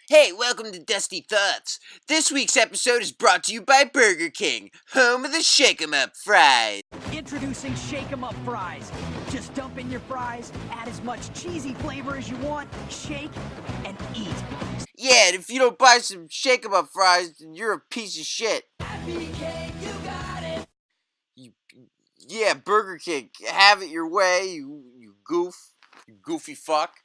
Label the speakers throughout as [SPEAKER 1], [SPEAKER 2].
[SPEAKER 1] Hey, welcome to Dusty Thoughts. This week's episode is brought to you by Burger King, home of the Shake 'em Up fries.
[SPEAKER 2] Introducing Shake 'em Up fries. Just dump in your fries, add as much cheesy flavor as you want, shake, and eat.
[SPEAKER 1] Yeah, and if you don't buy some Shake 'em Up fries, then you're a piece of shit.
[SPEAKER 2] BK, you got it.
[SPEAKER 1] Yeah, Burger King, have it your way, you goofy fuck.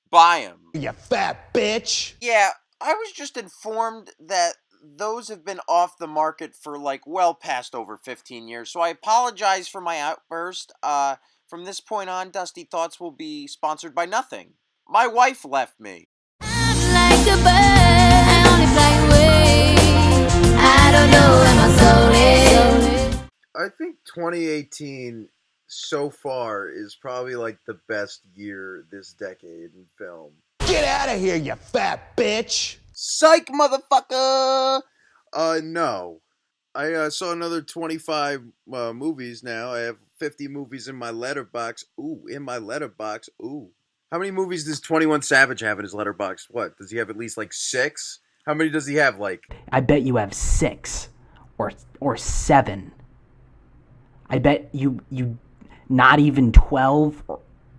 [SPEAKER 1] Buy them.
[SPEAKER 3] You fat bitch!
[SPEAKER 1] Yeah, I was just informed that those have been off the market for well past over 15 years, so I apologize for my outburst. From this point on, Dusty Thoughts will be sponsored by nothing. My wife left me.
[SPEAKER 4] Like a bird, I only fly away. I don't know where my soul is.
[SPEAKER 5] I think 2018 so far is probably the best year this decade in film.
[SPEAKER 3] Get out of here, you fat bitch!
[SPEAKER 1] Psych, motherfucker!
[SPEAKER 5] No. I saw another 25 movies now. I have 50 movies in my letterbox. Ooh, in my letterbox. Ooh. How many movies does 21 Savage have in his letterbox? What, does he have at least 6? How many does he have,
[SPEAKER 2] I bet you have 6 or 7. I bet you not even 12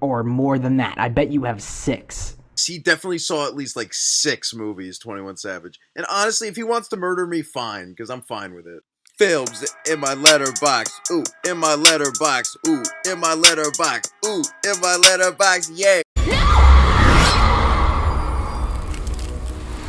[SPEAKER 2] or more than that. I bet you have 6.
[SPEAKER 5] He definitely saw at least 6 movies, 21 Savage. And honestly, if he wants to murder me, fine, because I'm fine with it. Films in my letterbox. Ooh, in my letterbox. Ooh, in my letterbox. Ooh, in my letterbox. Yeah.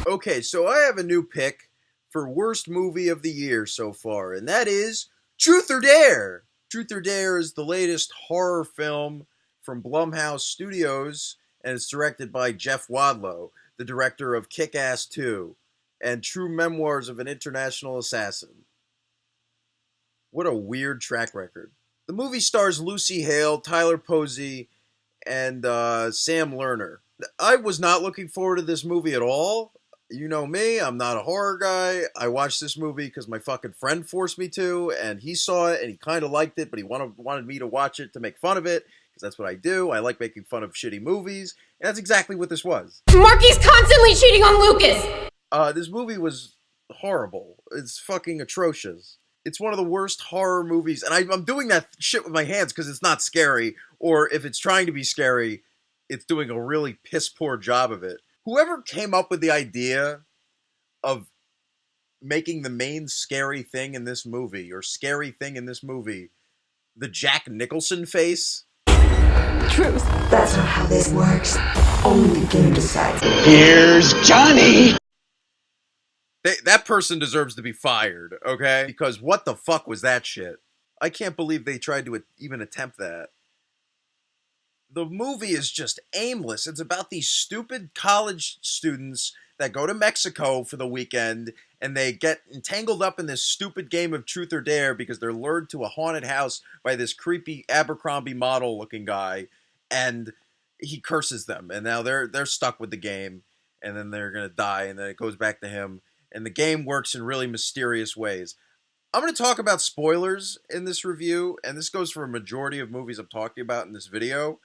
[SPEAKER 5] Okay, so I have a new pick for worst movie of the year so far, and that is Truth or Dare. Truth or Dare is the latest horror film from Blumhouse Studios, and it's directed by Jeff Wadlow, the director of Kick-Ass 2 and True Memoirs of an International Assassin. What a weird track record. The movie stars Lucy Hale, Tyler Posey, and Sam Lerner. I was not looking forward to this movie at all. You know me, I'm not a horror guy. I watched this movie because my fucking friend forced me to, and he saw it, and he kind of liked it, but he wanted me to watch it to make fun of it, because that's what I do. I like making fun of shitty movies, and that's exactly what this was.
[SPEAKER 6] Marky's constantly cheating on Lucas!
[SPEAKER 5] This movie was horrible. It's fucking atrocious. It's one of the worst horror movies, and I'm doing that shit with my hands because it's not scary, or if it's trying to be scary, it's doing a really piss-poor job of it. Whoever came up with the idea of making the main scary thing in this movie, the Jack Nicholson face.
[SPEAKER 6] Truth.
[SPEAKER 7] That's not how this works. Only the game decides.
[SPEAKER 3] Here's Johnny!
[SPEAKER 5] That person deserves to be fired, okay? Because what the fuck was that shit? I can't believe they tried to even attempt that. The movie is just aimless. It's about these stupid college students that go to Mexico for the weekend, and they get entangled up in this stupid game of Truth or Dare because they're lured to a haunted house by this creepy Abercrombie model-looking guy, and he curses them, and now they're stuck with the game, and then they're gonna die, and then it goes back to him, and the game works in really mysterious ways. I'm going to talk about spoilers in this review, and this goes for a majority of movies I'm talking about in this video,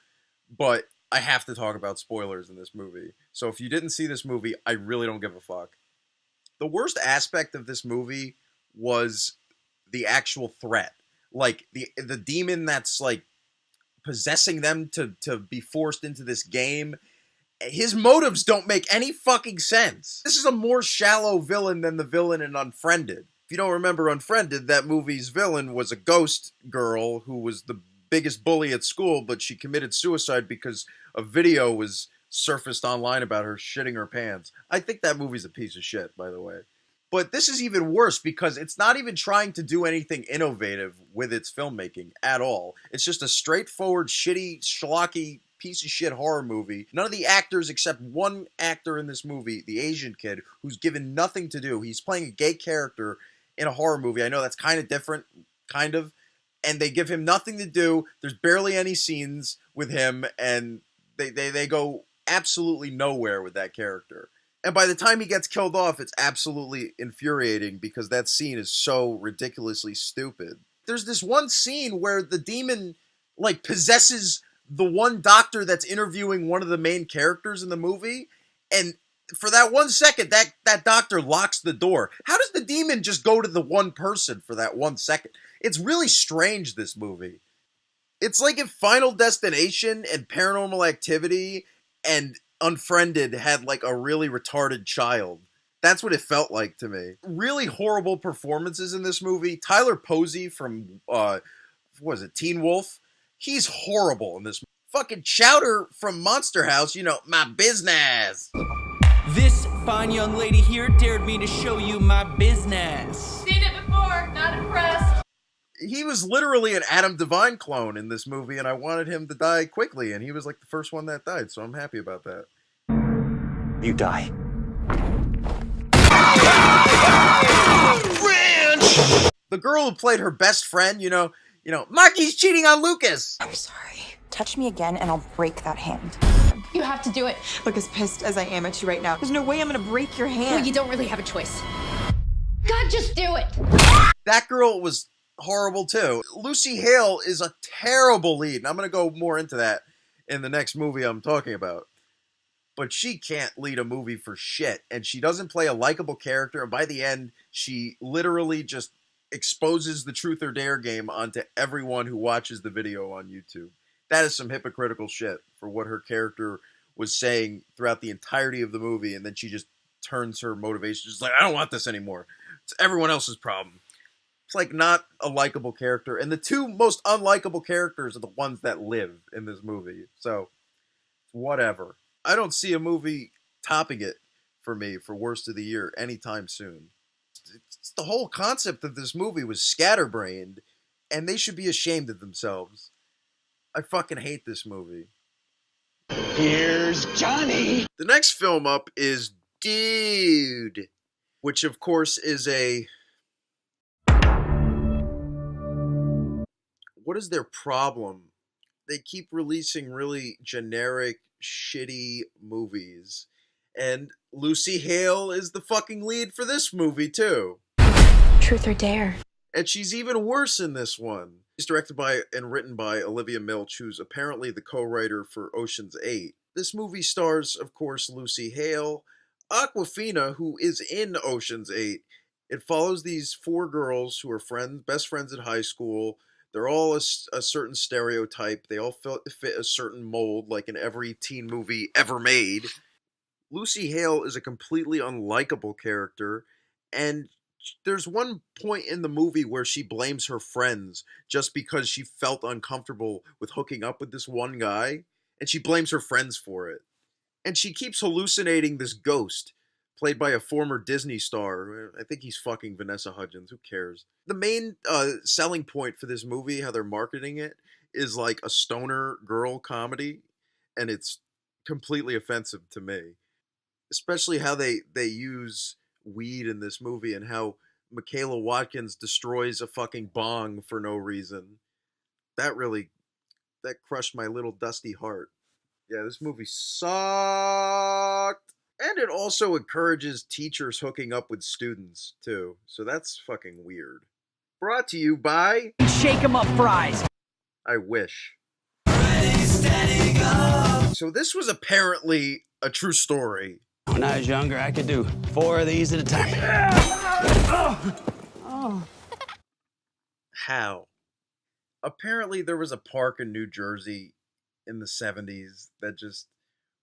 [SPEAKER 5] but I have to talk about spoilers in this movie. So if you didn't see this movie, I really don't give a fuck. The worst aspect of this movie was the actual threat. The demon that's possessing them to be forced into this game. His motives don't make any fucking sense. This is a more shallow villain than the villain in Unfriended. If you don't remember Unfriended, that movie's villain was a ghost girl who was the biggest bully at school, but she committed suicide because a video was surfaced online about her shitting her pants. I think that movie's a piece of shit, by the way. But this is even worse because it's not even trying to do anything innovative with its filmmaking at all. It's just a straightforward, shitty, schlocky, piece of shit horror movie. None of the actors except one actor in this movie, the Asian kid, who's given nothing to do. He's playing a gay character in a horror movie. I know that's kind of different, and they give him nothing to do. There's barely any scenes with him, and they go absolutely nowhere with that character. And by the time he gets killed off, it's absolutely infuriating because that scene is so ridiculously stupid. There's this one scene where the demon possesses the one doctor that's interviewing one of the main characters in the movie, and For that 1 second, that doctor locks the door. How does the demon just go to the one person for that 1 second? It's really strange, this movie. It's like if Final Destination and Paranormal Activity and Unfriended had like a really retarded child. That's what it felt like to me. Really horrible performances in this movie. Tyler Posey from, what was it, Teen Wolf? He's horrible in this. Fucking Chowder from Monster House, you know, my business.
[SPEAKER 8] This fine young lady here dared me to show you my business.
[SPEAKER 6] Seen it before, not impressed.
[SPEAKER 5] He was literally an Adam Devine clone in this movie, and I wanted him to die quickly, and he was like the first one that died, so I'm happy about that.
[SPEAKER 3] You die.
[SPEAKER 5] The girl who played her best friend, you know, Marky's cheating on Lucas.
[SPEAKER 9] I'm sorry. Touch me again and I'll break that hand.
[SPEAKER 6] You have to do it.
[SPEAKER 9] Look, as pissed as I am at you right now, there's no way I'm gonna break your hand.
[SPEAKER 6] Well, you don't really have a choice. God, just do it.
[SPEAKER 5] That girl was horrible too. Lucy Hale is a terrible lead, and I'm going to go more into that in the next movie I'm talking about. But she can't lead a movie for shit, and she doesn't play a likable character, and by the end, she literally just exposes the truth or dare game onto everyone who watches the video on YouTube. That is some hypocritical shit for what her character was saying throughout the entirety of the movie, and then she just turns her motivation. She's like, I don't want this anymore. It's everyone else's problem. It's like not a likable character, and the two most unlikable characters are the ones that live in this movie. So, whatever. I don't see a movie topping it for me for worst of the year anytime soon. It's the whole concept of this movie was scatterbrained, and they should be ashamed of themselves. I fucking hate this movie.
[SPEAKER 3] Here's Johnny.
[SPEAKER 5] The next film up is Dude, which of course is a... What is their problem? They keep releasing really generic, shitty movies. And Lucy Hale is the fucking lead for this movie, too.
[SPEAKER 9] Truth or dare?
[SPEAKER 5] And she's even worse in this one. It's directed by and written by Olivia Milch, who's apparently the co-writer for Ocean's 8. This movie stars, of course, Lucy Hale, Awkwafina, who is in Ocean's 8. It follows these four girls who are best friends at high school. They're all a certain stereotype. They all fit a certain mold, like in every teen movie ever made. Lucy Hale is a completely unlikable character, and there's one point in the movie where she blames her friends just because she felt uncomfortable with hooking up with this one guy, and she blames her friends for it. And she keeps hallucinating this ghost, played by a former Disney star. I think he's fucking Vanessa Hudgens. Who cares? The main selling point for this movie, how they're marketing it, is like a stoner girl comedy, and it's completely offensive to me. Especially how they use weed in this movie, and how Michaela Watkins destroys a fucking bong for no reason. That crushed my little dusty heart. Yeah, this movie sucked. And it also encourages teachers hooking up with students, too. So that's fucking weird. Brought to you by...
[SPEAKER 2] Shake 'em up fries.
[SPEAKER 5] I wish. So this was apparently a true story.
[SPEAKER 10] When I was younger, I could do 4 of these at a time.
[SPEAKER 5] How? Apparently there was a park in New Jersey in the 70s that just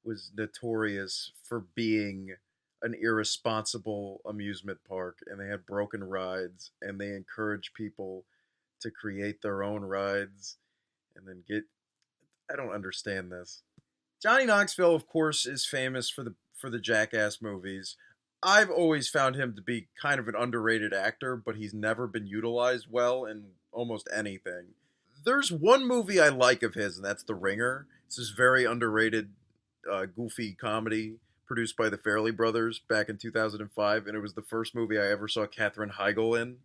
[SPEAKER 5] was notorious for being an irresponsible amusement park, and they had broken rides, and they encouraged people to create their own rides and then I don't understand this. Johnny Knoxville, of course, is famous for the Jackass movies. I've always found him to be kind of an underrated actor, but he's never been utilized well in almost anything. There's one movie I like of his, and that's The Ringer. It's this very underrated goofy comedy produced by the Farrelly brothers back in 2005, and it was the first movie I ever saw Katherine Heigl in.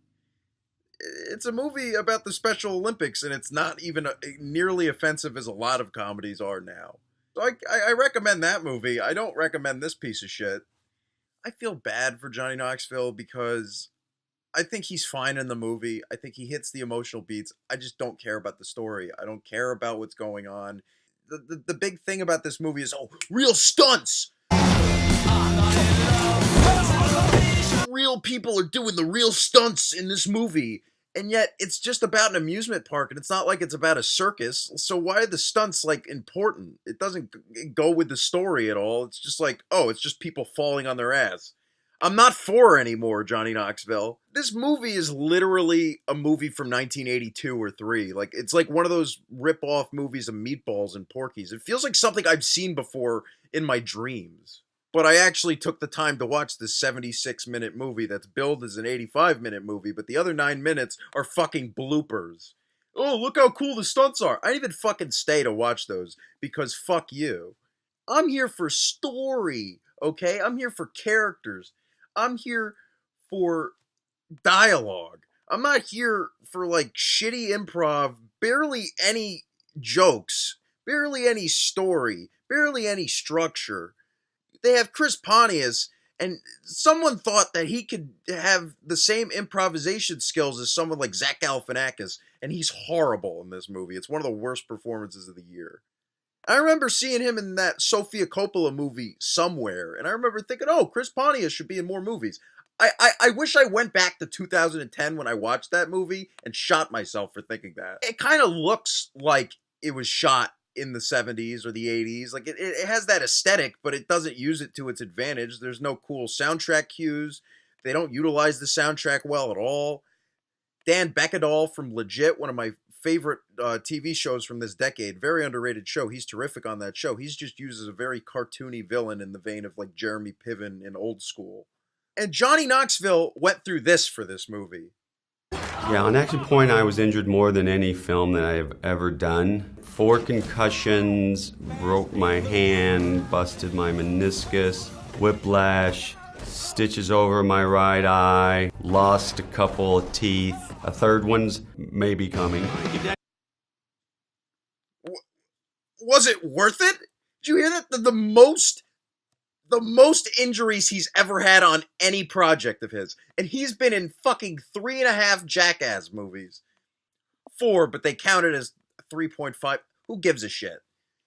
[SPEAKER 5] It's a movie about the Special Olympics, and it's not even nearly offensive as a lot of comedies are now. So I recommend that movie. I don't recommend this piece of shit. I feel bad for Johnny Knoxville because I think he's fine in the movie. I think he hits the emotional beats. I just don't care about the story. I don't care about what's going on. The big thing about this movie is, real stunts! people are doing the real stunts in this movie. And yet, it's just about an amusement park, and it's not like it's about a circus. So why are the stunts, like, important? It doesn't go with the story at all. It's just like, oh, it's just people falling on their ass. I'm not 4 anymore, Johnny Knoxville. This movie is literally a movie from 1982 or 3. Like, it's like one of those rip-off movies of Meatballs and Porky's. It feels like something I've seen before in my dreams. But I actually took the time to watch this 76-minute movie that's billed as an 85-minute movie, but the other 9 minutes are fucking bloopers. Oh, look how cool the stunts are. I didn't even fucking stay to watch those, because fuck you. I'm here for story, okay? I'm here for characters. I'm here for dialogue. I'm not here for, like, shitty improv, barely any jokes, barely any story, barely any structure. They have Chris Pontius, and someone thought that he could have the same improvisation skills as someone like Zach Galifianakis, and he's horrible in this movie. It's one of the worst performances of the year. I remember seeing him in that Sofia Coppola movie Somewhere, and I remember thinking, oh, Chris Pontius should be in more movies. I wish I went back to 2010 when I watched that movie and shot myself for thinking that. It kind of looks like it was shot in the 70s or the 80s. Like, it has that aesthetic, but it doesn't use it to its advantage. There's no cool soundtrack cues. They don't utilize the soundtrack well at all. Dan Beckedahl from Legit, one of my favorite TV shows from this decade, very underrated show. He's terrific on that show. He's just used as a very cartoony villain in the vein of, like, Jeremy Piven in Old School. And Johnny Knoxville went through this for this movie.
[SPEAKER 11] Yeah, on Action Point, I was injured more than any film that I have ever done. 4 concussions, broke my hand, busted my meniscus, whiplash, stitches over my right eye, lost a couple of teeth. A third one's maybe coming.
[SPEAKER 5] Was it worth it? Did you hear that? The most injuries he's ever had on any project of his. And he's been in fucking 3.5 Jackass movies. 4, but they counted as 3.5. Who gives a shit?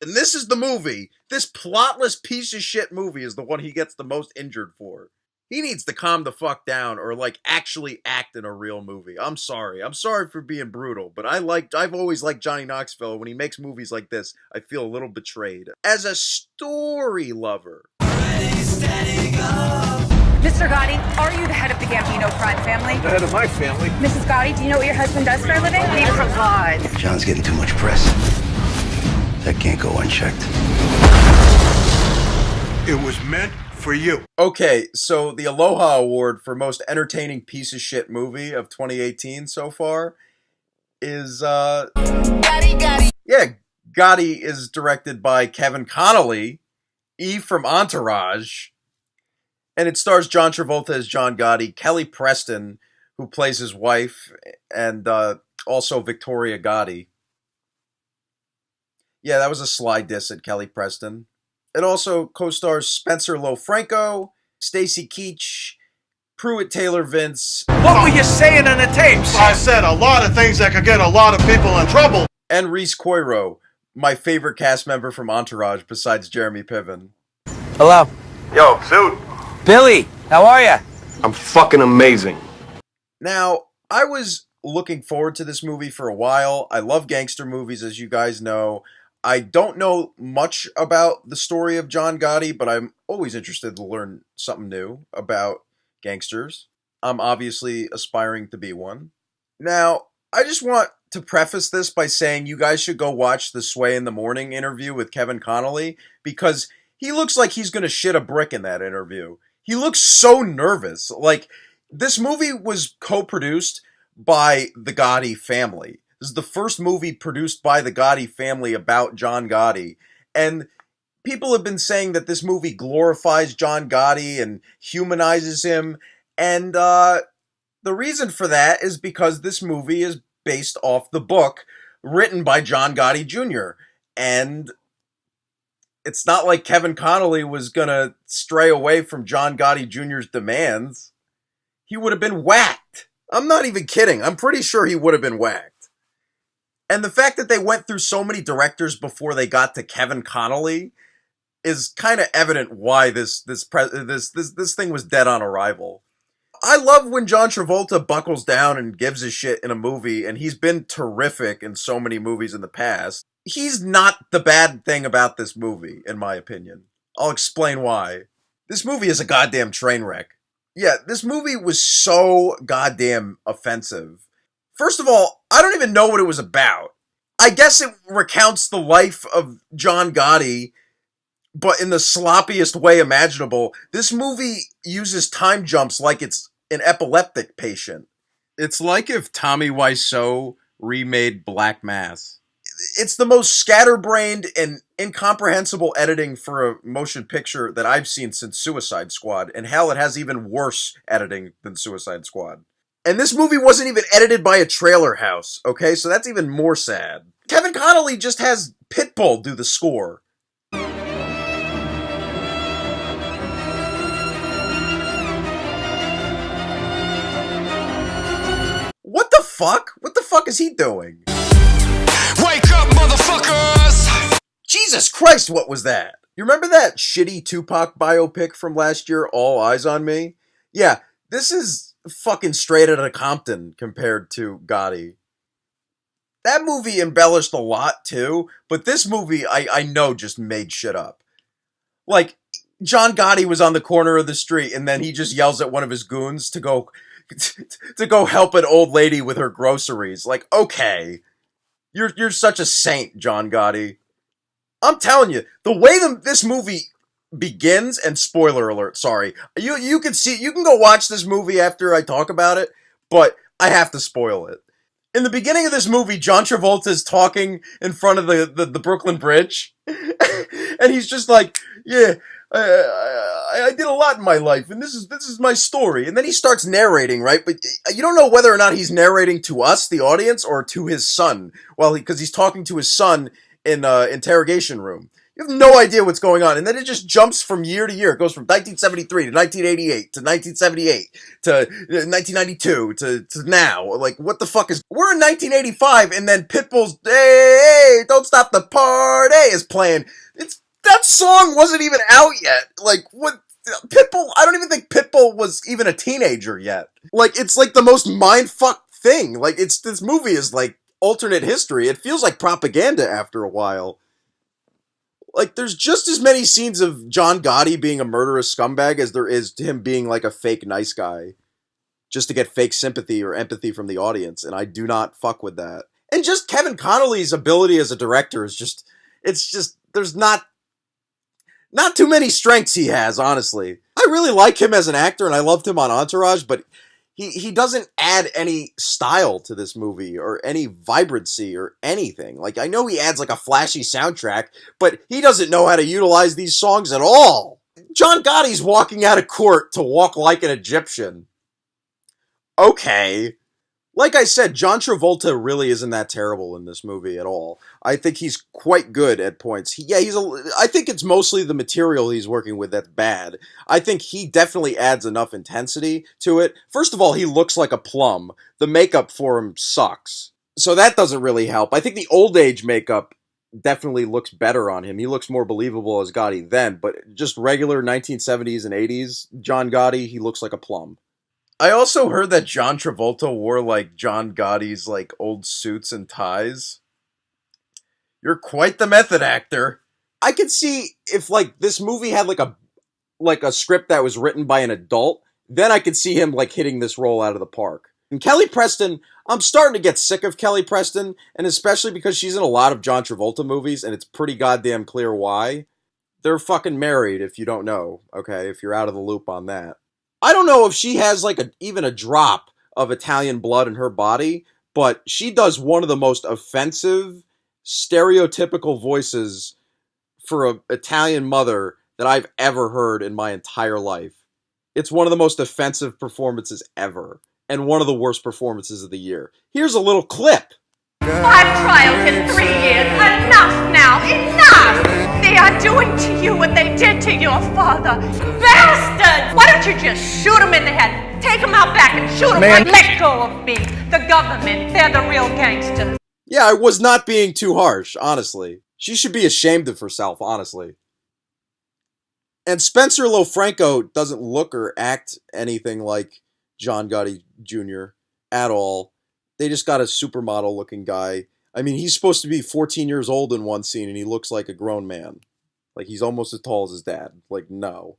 [SPEAKER 5] And this is the movie. This plotless piece of shit movie is the one he gets the most injured for. He needs to calm the fuck down or, like, actually act in a real movie. I'm sorry. I'm sorry for being brutal, but I've always liked Johnny Knoxville. When he makes movies like this, I feel a little betrayed. As a story lover.
[SPEAKER 12] Mr. Gotti, are you the head of the Gambino crime family?
[SPEAKER 3] The head of my family.
[SPEAKER 12] Mrs. Gotti, do you know what your husband does for a living? He provides.
[SPEAKER 3] John's getting too much press. That can't go unchecked. It was meant for you.
[SPEAKER 5] Okay, so the Aloha Award for most entertaining piece of shit movie of 2018 so far is Gotti. Yeah, Gotti is directed by Kevin Connolly, E from Entourage, and it stars John Travolta as John Gotti, Kelly Preston, who plays his wife, and also Victoria Gotti. Yeah, that was a sly diss at Kelly Preston. It also co-stars Spencer Lofranco, Stacy Keach, Pruitt Taylor Vince.
[SPEAKER 3] What were you saying in the tapes? I said a lot of things that could get a lot of people in trouble.
[SPEAKER 5] And Reese Coiro, my favorite cast member from Entourage besides Jeremy Piven.
[SPEAKER 13] Hello.
[SPEAKER 3] Yo, Suit.
[SPEAKER 13] Billy, how are you?
[SPEAKER 3] I'm fucking amazing.
[SPEAKER 5] Now, I was looking forward to this movie for a while. I love gangster movies, as you guys know. I don't know much about the story of John Gotti, but I'm always interested to learn something new about gangsters. I'm obviously aspiring to be one. Now, I just want to preface this by saying you guys should go watch the Sway in the Morning interview with Kevin Connolly, because he looks like he's going to shit a brick in that interview. He looks so nervous. Like, this movie was co-produced by the Gotti family. This is the first movie produced by the Gotti family about John Gotti. And people have been saying that this movie glorifies John Gotti and humanizes him. And the reason for that is because this movie is based off the book written by John Gotti Jr. And it's not like Kevin Connolly was going to stray away from John Gotti Jr.'s demands. He would have been whacked. I'm not even kidding. I'm pretty sure he would have been whacked. And the fact that they went through so many directors before they got to Kevin Connolly is kind of evident why this thing was dead on arrival. I love when John Travolta buckles down and gives a shit in a movie, and he's been terrific in so many movies in the past. He's not the bad thing about this movie, in my opinion. I'll explain why. This movie is a goddamn train wreck. Yeah, this movie was so goddamn offensive. First of all, I don't even know what it was about. I guess it recounts the life of John Gotti, but in the sloppiest way imaginable. This movie uses time jumps like it's an epileptic patient. It's like if Tommy Wiseau remade Black Mass. It's the most scatterbrained and incomprehensible editing for a motion picture that I've seen since Suicide Squad, and hell, it has even worse editing than Suicide Squad. And this movie wasn't even edited by a trailer house, okay? So that's even more sad. Kevin Connolly just has Pitbull do the score. What the fuck? What the fuck is he doing? Wake up, motherfuckers! Jesus Christ, what was that? You remember that shitty Tupac biopic from last year, All Eyes on Me? Yeah, this is fucking straight outta Compton compared to Gotti. That movie embellished a lot too, but this movie I know just made shit up. Like, John Gotti was on the corner of the street and then he just yells at one of his goons to go help an old lady with her groceries. Like, okay. You're such a saint, John Gotti. I'm telling you, the way this movie begins, and spoiler alert, sorry, you can go watch this movie after I talk about it, but I have to spoil it. In the beginning of this movie, John Travolta is talking in front of the Brooklyn Bridge, and he's just like, yeah, I did a lot in my life, and this is my story. And then he starts narrating, right? But you don't know whether or not he's narrating to us, the audience, or to his son. Well, because he's talking to his son in interrogation room. You have no idea what's going on. And then it just jumps from year to year. It goes from 1973 to 1988 to 1978 to 1992 to now. Like, what the fuck is... We're in 1985, and then Pitbull's Hey, Don't Stop the Party is playing. That song wasn't even out yet. Like, what? Pitbull, I don't even think Pitbull was even a teenager yet. Like, it's like the most mindfuck thing. Like, this movie is like alternate history. It feels like propaganda after a while. Like, there's just as many scenes of John Gotti being a murderous scumbag as there is to him being like a fake nice guy. Just to get fake sympathy or empathy from the audience. And I do not fuck with that. And just Kevin Connolly's ability as a director is just... It's just... There's not too many strengths he has, honestly. I really like him as an actor, and I loved him on Entourage, but he doesn't add any style to this movie, or any vibrancy, or anything. Like, I know he adds, like, a flashy soundtrack, but he doesn't know how to utilize these songs at all. John Gotti's walking out of court to walk like an Egyptian. Okay. Like I said, John Travolta really isn't that terrible in this movie at all. I think he's quite good at points. I think it's mostly the material he's working with that's bad. I think he definitely adds enough intensity to it. First of all, he looks like a plum. The makeup for him sucks. So that doesn't really help. I think the old age makeup definitely looks better on him. He looks more believable as Gotti then, but just regular 1970s and 80s John Gotti, he looks like a plum. I also heard that John Travolta wore, like, John Gotti's, like, old suits and ties. You're quite the method actor. I could see if, like, this movie had, like a script that was written by an adult, then I could see him, like, hitting this role out of the park. And Kelly Preston, I'm starting to get sick of Kelly Preston, and especially because she's in a lot of John Travolta movies, and it's pretty goddamn clear why. They're fucking married, if you don't know, okay, if you're out of the loop on that. I don't know if she has, like, even a drop of Italian blood in her body, but she does one of the most offensive, stereotypical voices for an Italian mother that I've ever heard in my entire life. It's one of the most offensive performances ever, and one of the worst performances of the year. Here's a little clip.
[SPEAKER 14] 5 trials in 3 years. Enough now. Enough! They are doing to you what they did to your father. Bastards! Why don't you just shoot him in the head? Take him out back and shoot him right. Let go of me. The government, they're the real gangsters.
[SPEAKER 5] Yeah, I was not being too harsh, honestly. She should be ashamed of herself, honestly. And Spencer Lofranco doesn't look or act anything like John Gotti Jr. at all. They just got a supermodel looking guy. I mean, he's supposed to be 14 years old in one scene, and he looks like a grown man. Like, he's almost as tall as his dad. Like, no.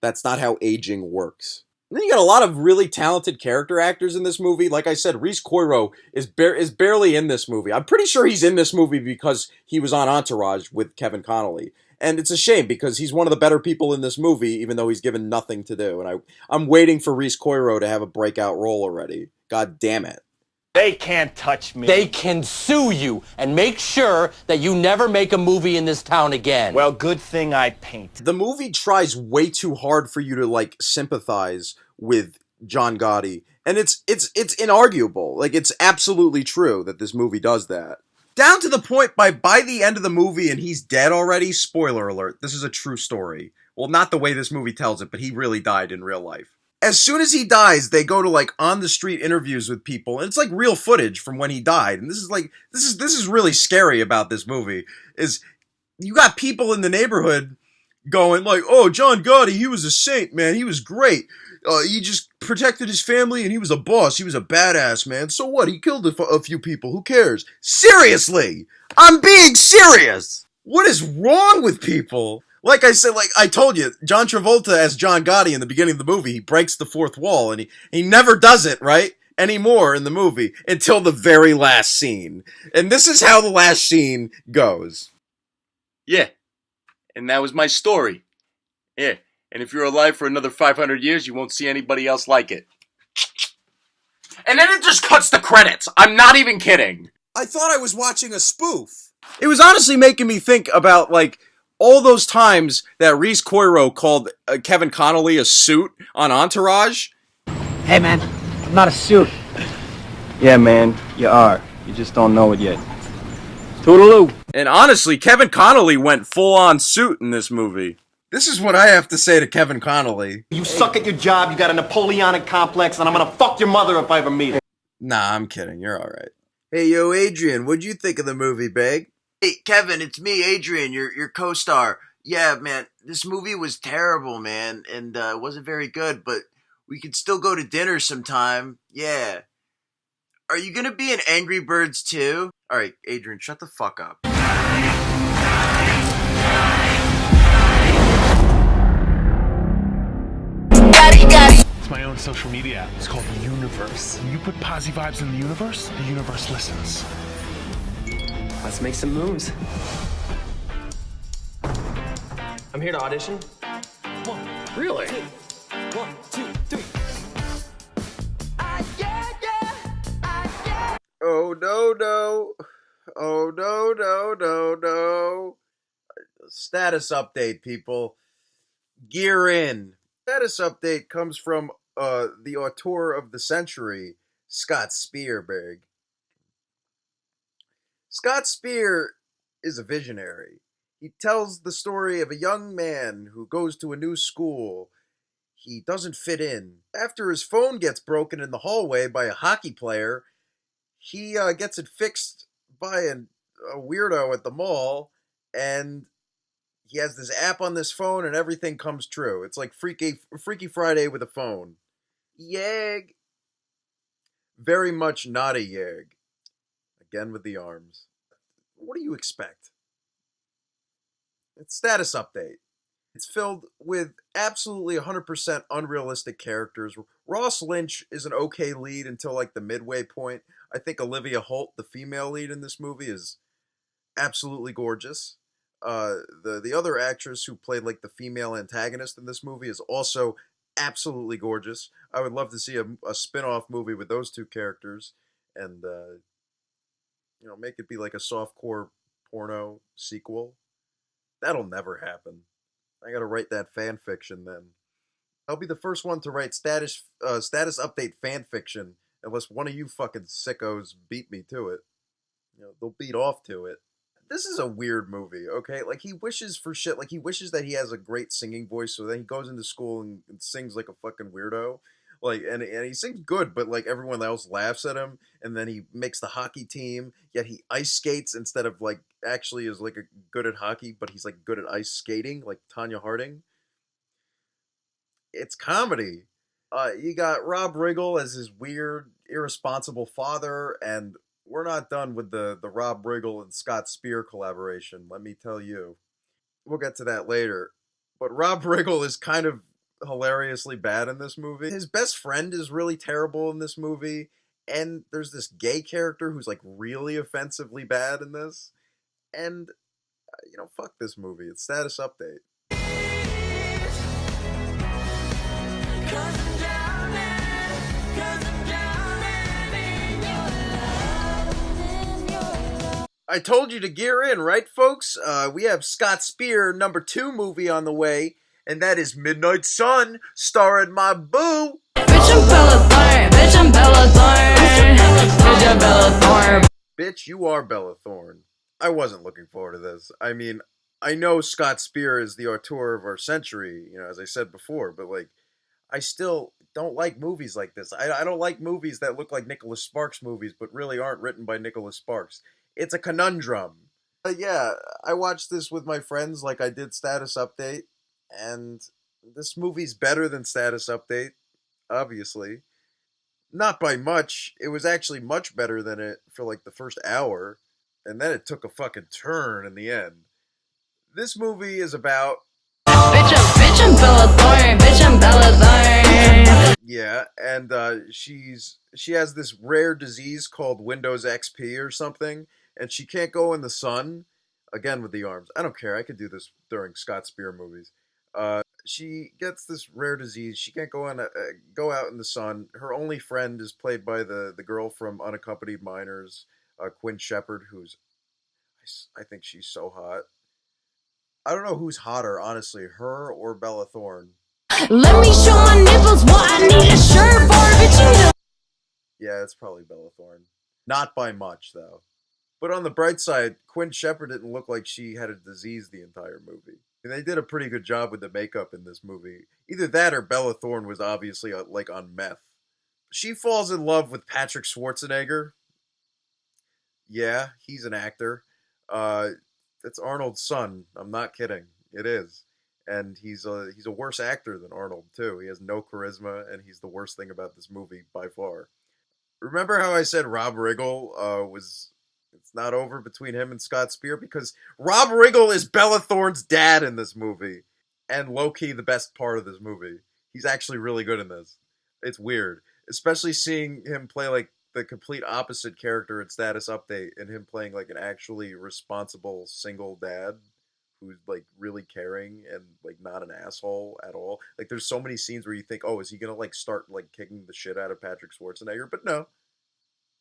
[SPEAKER 5] That's not how aging works. And then you got a lot of really talented character actors in this movie. Like I said, Rhys Coiro is barely in this movie. I'm pretty sure he's in this movie because he was on Entourage with Kevin Connolly. And it's a shame because he's one of the better people in this movie, even though he's given nothing to do. And I'm waiting for Rhys Coiro to have a breakout role already. God damn it.
[SPEAKER 10] They can't touch me.
[SPEAKER 13] They can sue you and make sure that you never make a movie in this town again.
[SPEAKER 10] Well, good thing I paint.
[SPEAKER 5] The movie tries way too hard for you to, like, sympathize with John Gotti. And it's inarguable. Like, it's absolutely true that this movie does that. Down to the point by the end of the movie and he's dead already, spoiler alert, this is a true story. Well, not the way this movie tells it, but he really died in real life. As soon as he dies, they go to, like, on-the-street interviews with people, and it's, like, real footage from when he died. And this is really scary about this movie, is you got people in the neighborhood going, like, oh, John Gotti, he was a saint, man, he was great. He just protected his family, and he was a boss, he was a badass, man. So what, he killed a few people, who cares? Seriously! I'm being serious! What is wrong with people? Like I said, like I told you, John Travolta as John Gotti in the beginning of the movie, he breaks the fourth wall, and he never does it, right? Anymore in the movie, until the very last scene. And this is how the last scene goes.
[SPEAKER 15] Yeah, and that was my story. Yeah, and if you're alive for another 500 years, you won't see anybody else like it. And then it just cuts the credits. I'm not even kidding.
[SPEAKER 5] I thought I was watching a spoof. It was honestly making me think about, like, all those times that Rhys Coiro called Kevin Connolly a suit on Entourage.
[SPEAKER 10] Hey, man, I'm not a suit. Yeah, man, you are. You just don't know it yet. Toodaloo.
[SPEAKER 5] And honestly, Kevin Connolly went full-on suit in this movie. This is what I have to say to Kevin Connolly.
[SPEAKER 10] You suck at your job, you got a Napoleonic complex, and I'm gonna fuck your mother if I ever meet her.
[SPEAKER 5] Nah, I'm kidding. You're alright. Hey, yo, Adrian, what'd you think of the movie, Big?
[SPEAKER 1] Hey, Kevin, it's me, Adrian, your co-star. Yeah, man, this movie was terrible, man, and it wasn't very good, but we could still go to dinner sometime. Yeah. Are you gonna be in Angry Birds too? Alright, Adrian, shut the fuck up.
[SPEAKER 16] It's my own social media app. It's called The Universe. When you put positive vibes in the universe listens.
[SPEAKER 17] Let's make some moves. I'm here to audition. Really? 1, 2, 3.
[SPEAKER 5] Oh, no. Oh, no. Status update, people. Gear in. Status update comes from the auteur of the century, Scott Spearberg. Scott Spear is a visionary. He tells the story of a young man who goes to a new school. He doesn't fit in. After his phone gets broken in the hallway by a hockey player, he gets it fixed by a weirdo at the mall, and he has this app on this phone, and everything comes true. It's like Freaky Friday with a phone. Yeg. Very much not a yeg. Again with the arms. What do you expect? It's status update. It's filled with absolutely 100% unrealistic characters. Ross Lynch is an okay lead until like the midway point. I think Olivia Holt, the female lead in this movie, is absolutely gorgeous. The other actress who played like the female antagonist in this movie is also absolutely gorgeous. I would love to see a spin-off movie with those two characters and make it be like a softcore porno sequel. That'll never happen. I gotta write that fan fiction then. I'll be the first one to write status update fan fiction unless one of you fucking sickos beat me to it. They'll beat off to it. This is a weird movie, okay? Like, he wishes for shit. Like, he wishes that he has a great singing voice, so then he goes into school and sings like a fucking weirdo. Like, and he sings good, but, like, everyone else laughs at him, and then he makes the hockey team, yet he ice skates instead of, like, actually is, like, good at hockey, but he's, like, good at ice skating, like Tanya Harding. It's comedy. You got Rob Riggle as his weird, irresponsible father, and we're not done with the Rob Riggle and Scott Spear collaboration, let me tell you. We'll get to that later. But Rob Riggle is kind of hilariously bad in this movie. His best friend is really terrible in this movie, and there's this gay character who's like really offensively bad in this. And, fuck this movie. It's status update. I told you to gear in, right, folks? We have Scott Spear #2 movie on the way, and that is Midnight Sun, starring my boo.
[SPEAKER 4] Bitch, I'm Bella Thorne. Bitch, I'm Bella Thorne. Bitch, I'm Bella Thorne.
[SPEAKER 5] Bitch, you are Bella Thorne. I wasn't looking forward to this. I mean, I know Scott Spear is the auteur of our century, as I said before, but, I still don't like movies like this. I don't like movies that look like Nicholas Sparks movies, but really aren't written by Nicholas Sparks. It's a conundrum. Yeah, I watched this with my friends like I did Status Update, and this movie's better than Status Update, obviously. Not by much. It was actually much better than it for the first hour, and then it took a fucking turn in the end. This movie is about...
[SPEAKER 4] Bitch, I'm Bella Thorne. Bitch, I'm Bella Thorne.
[SPEAKER 5] Yeah, and she has this rare disease called Windows XP or something, and she can't go in the sun. Again with the arms. I don't care. I could do this during Scott Spear movies. She gets this rare disease. She can't go out in the sun. Her only friend is played by the girl from Unaccompanied Minors, Quinn Shepard, who's... I think she's so hot. I don't know who's hotter, honestly, her or Bella Thorne.
[SPEAKER 4] Let me show my nipples what I need a shirt for, bitch.
[SPEAKER 5] Yeah, it's probably Bella Thorne. Not by much, though. But on the bright side, Quinn Shepard didn't look like she had a disease the entire movie. And they did a pretty good job with the makeup in this movie. Either that or Bella Thorne was obviously on meth. She falls in love with Patrick Schwarzenegger. Yeah, he's an actor. It's Arnold's son. I'm not kidding. It is. And he's a worse actor than Arnold, too. He has no charisma, and he's the worst thing about this movie by far. Remember how I said Rob Riggle it's not over between him and Scott Spear? Because Rob Riggle is Bella Thorne's dad in this movie. And low-key the best part of this movie. He's actually really good in this. It's weird. Especially seeing him play, the complete opposite character in Status Update, and him playing, an actually responsible single dad who's, really caring and, not an asshole at all. There's so many scenes where you think, oh, is he gonna, start, kicking the shit out of Patrick Schwarzenegger? But no.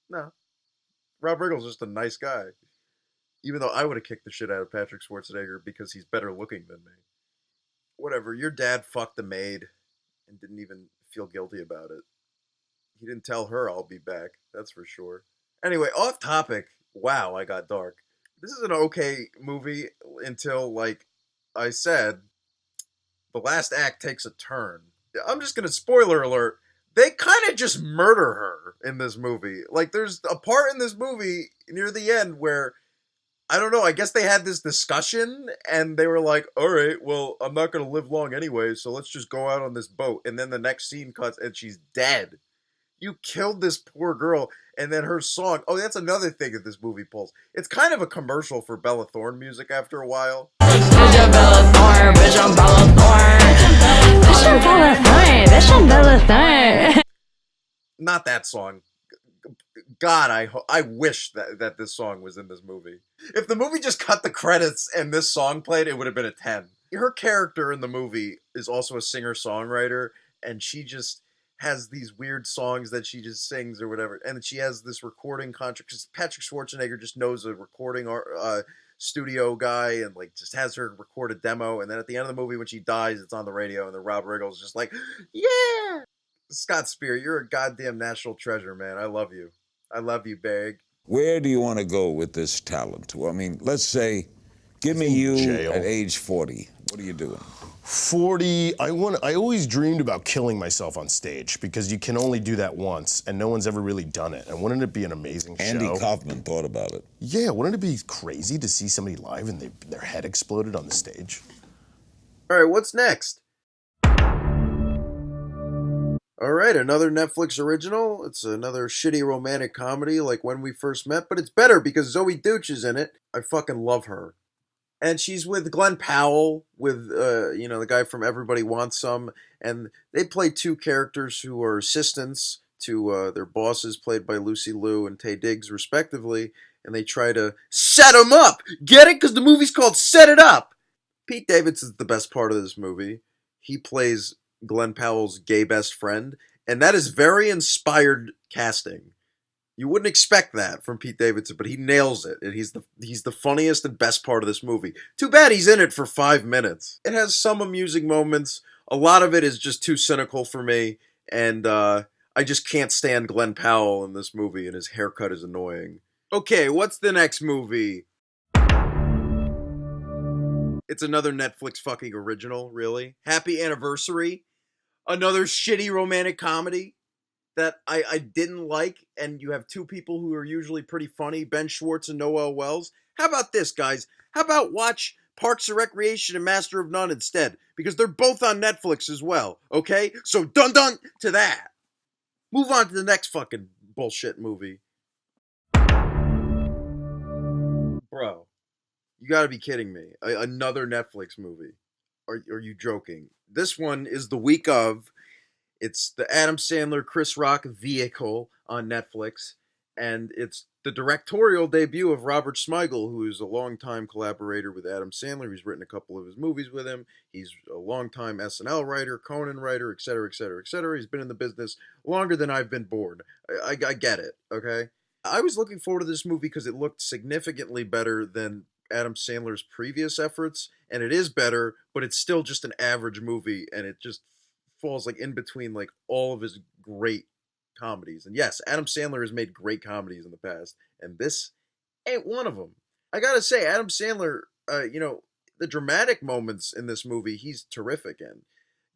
[SPEAKER 5] No. Rob Riggle's just a nice guy. Even though I would have kicked the shit out of Patrick Schwarzenegger because he's better looking than me. Whatever, your dad fucked a maid and didn't even feel guilty about it. He didn't tell her I'll be back, that's for sure. Anyway, off topic. Wow, I got dark. This is an okay movie until, I said, the last act takes a turn. I'm just gonna spoiler alert. They kind of just murder her in this movie. There's a part in this movie near the end where, I don't know, I guess they had this discussion, and they were like, alright, well, I'm not gonna live long anyway, so let's just go out on this boat. And then the next scene cuts, and she's dead. You killed this poor girl, and then her song... Oh, that's another thing that this movie pulls. It's kind of a commercial for Bella Thorne music after a while.
[SPEAKER 4] Bitch, I'm Bella Thorne. Bitch, I'm Bella Thorne. Bitch, I'm Bella Thorne. Bitch, I'm Bella Thorne.
[SPEAKER 5] Not that song. God, I wish that this song was in this movie. If the movie just cut the credits and this song played, it would have been a 10. Her character in the movie is also a singer-songwriter, and she just has these weird songs that she just sings or whatever. And she has this recording contract, because Patrick Schwarzenegger just knows a recording studio guy and just has her record a demo. And then at the end of the movie, when she dies, it's on the radio, and then Rob Riggle's just like, yeah! Scott Spear, you're a goddamn national treasure, man. I love you. I love you, Big.
[SPEAKER 18] Where do you want to go with this talent? Well, I mean, let's say, give me you at age 40. What are you doing?
[SPEAKER 19] 40, I always dreamed about killing myself on stage because you can only do that once and no one's ever really done it. And wouldn't it be an amazing show?
[SPEAKER 18] Andy Kaufman thought about it.
[SPEAKER 19] Yeah, wouldn't it be crazy to see somebody live and their head exploded on the stage?
[SPEAKER 5] All right, what's next? All right, another Netflix original. It's another shitty romantic comedy like When We First Met, but it's better because Zoe Deutch is in it. I fucking love her. And she's with Glenn Powell, with the guy from Everybody Wants Some, and they play two characters who are assistants to their bosses, played by Lucy Liu and Taye Diggs, respectively, and they try to set them up. Get it? Because the movie's called Set It Up. Pete Davidson's the best part of this movie. He plays Glenn Powell's gay best friend, and that is very inspired casting. You wouldn't expect that from Pete Davidson, but he nails it. And he's the funniest and best part of this movie. Too bad he's in it for 5 minutes. It has some amusing moments. A lot of it is just too cynical for me, and I just can't stand Glenn Powell in this movie, and his haircut is annoying. Okay, what's the next movie? It's another Netflix fucking original, really. Happy Anniversary. Another shitty romantic comedy that I didn't like, and you have two people who are usually pretty funny, Ben Schwartz and Noel Wells. How about this, guys? How about watch Parks and Recreation and Master of None instead? Because they're both on Netflix as well, okay? So dun-dun to that. Move on to the next fucking bullshit movie. Bro, you gotta be kidding me. Another Netflix movie. Are you joking? This one is the week of. It's the Adam Sandler, Chris Rock vehicle on Netflix, and it's the directorial debut of Robert Smigel, who is a longtime collaborator with Adam Sandler. He's written a couple of his movies with him. He's a longtime SNL writer, Conan writer, etc., etc., etc. He's been in the business longer than I've been bored. I get it, okay? I was looking forward to this movie because it looked significantly better than Adam Sandler's previous efforts, and it is better, but it's still just an average movie, and it just falls like in between like all of his great comedies. And yes, Adam Sandler has made great comedies in the past, and this ain't one of them. I gotta say, Adam Sandler, the dramatic moments in this movie, he's terrific in.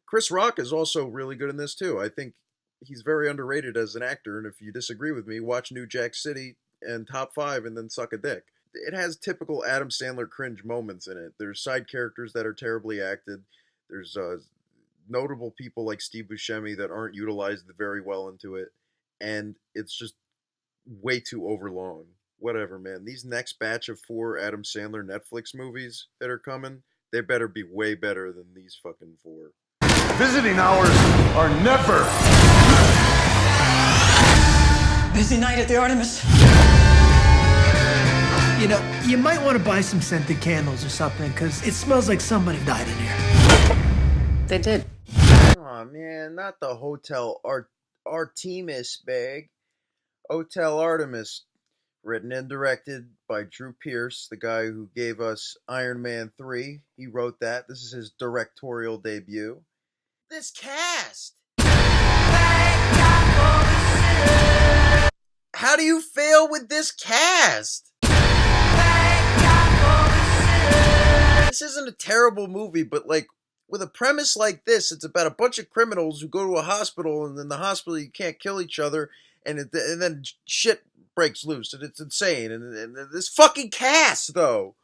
[SPEAKER 5] Chris Rock is also really good in this too. I think he's very underrated as an actor, and if you disagree with me, watch New Jack City and Top 5 and then suck a dick. It has typical Adam Sandler cringe moments in it. There's side characters that are terribly acted. There's notable people like Steve Buscemi that aren't utilized very well into it, and it's just way too overlong. Whatever, man. These next batch of 4 Adam Sandler Netflix movies that are coming, they better be way better than these fucking 4.
[SPEAKER 3] Visiting hours are never.
[SPEAKER 20] Busy night at the Artemis.
[SPEAKER 21] You know, you might want to buy some scented candles or something, because it smells like somebody died in here.
[SPEAKER 20] They did.
[SPEAKER 5] Aw, man, not the Hotel Artemis bag. Hotel Artemis, written and directed by Drew Pearce, the guy who gave us Iron Man 3. He wrote that. This is his directorial debut. This cast! How do you fail with this cast? This isn't a terrible movie, but like, with a premise like this, it's about a bunch of criminals who go to a hospital, and in the hospital you can't kill each other, and then shit breaks loose, and it's insane. And this fucking cast, though,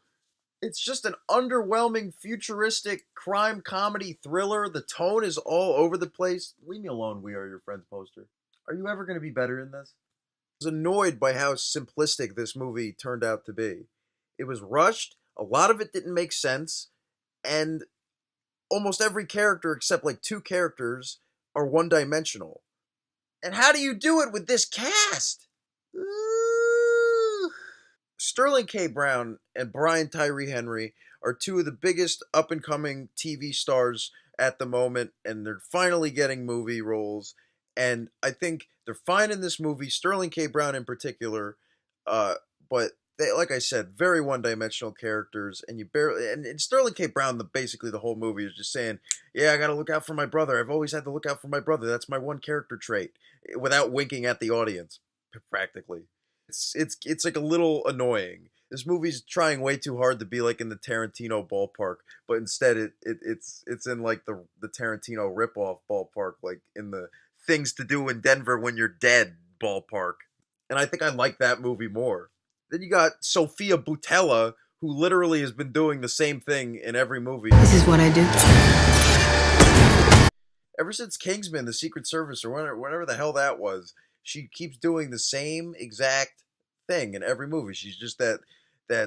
[SPEAKER 5] it's just an underwhelming, futuristic crime comedy thriller. The tone is all over the place. Leave me alone, We Are Your Friends poster. Are you ever going to be better in this? I was annoyed by how simplistic this movie turned out to be. It was rushed, a lot of it didn't make sense, and almost every character except like 2 characters are one-dimensional. And how do you do it with this cast? Ooh. Sterling K. Brown and Brian Tyree Henry are 2 of the biggest up-and-coming TV stars at the moment, and they're finally getting movie roles. And I think they're fine in this movie, Sterling K. Brown in particular, but they, like I said, very one-dimensional characters, and you barely. And Sterling K. Brown, basically the whole movie is just saying, "Yeah, I got to look out for my brother. I've always had to look out for my brother. That's my one character trait," without winking at the audience, practically. It's like a little annoying. This movie's trying way too hard to be like in the Tarantino ballpark, but instead it's in like the Tarantino ripoff ballpark, like in the Things to Do in Denver When You're Dead ballpark. And I think I like that movie more. Then you got Sophia Boutella, who literally has been doing the same thing in every movie.
[SPEAKER 20] This is what I do.
[SPEAKER 5] Ever since Kingsman, the Secret Service, or whatever the hell that was, she keeps doing the same exact thing in every movie. She's just that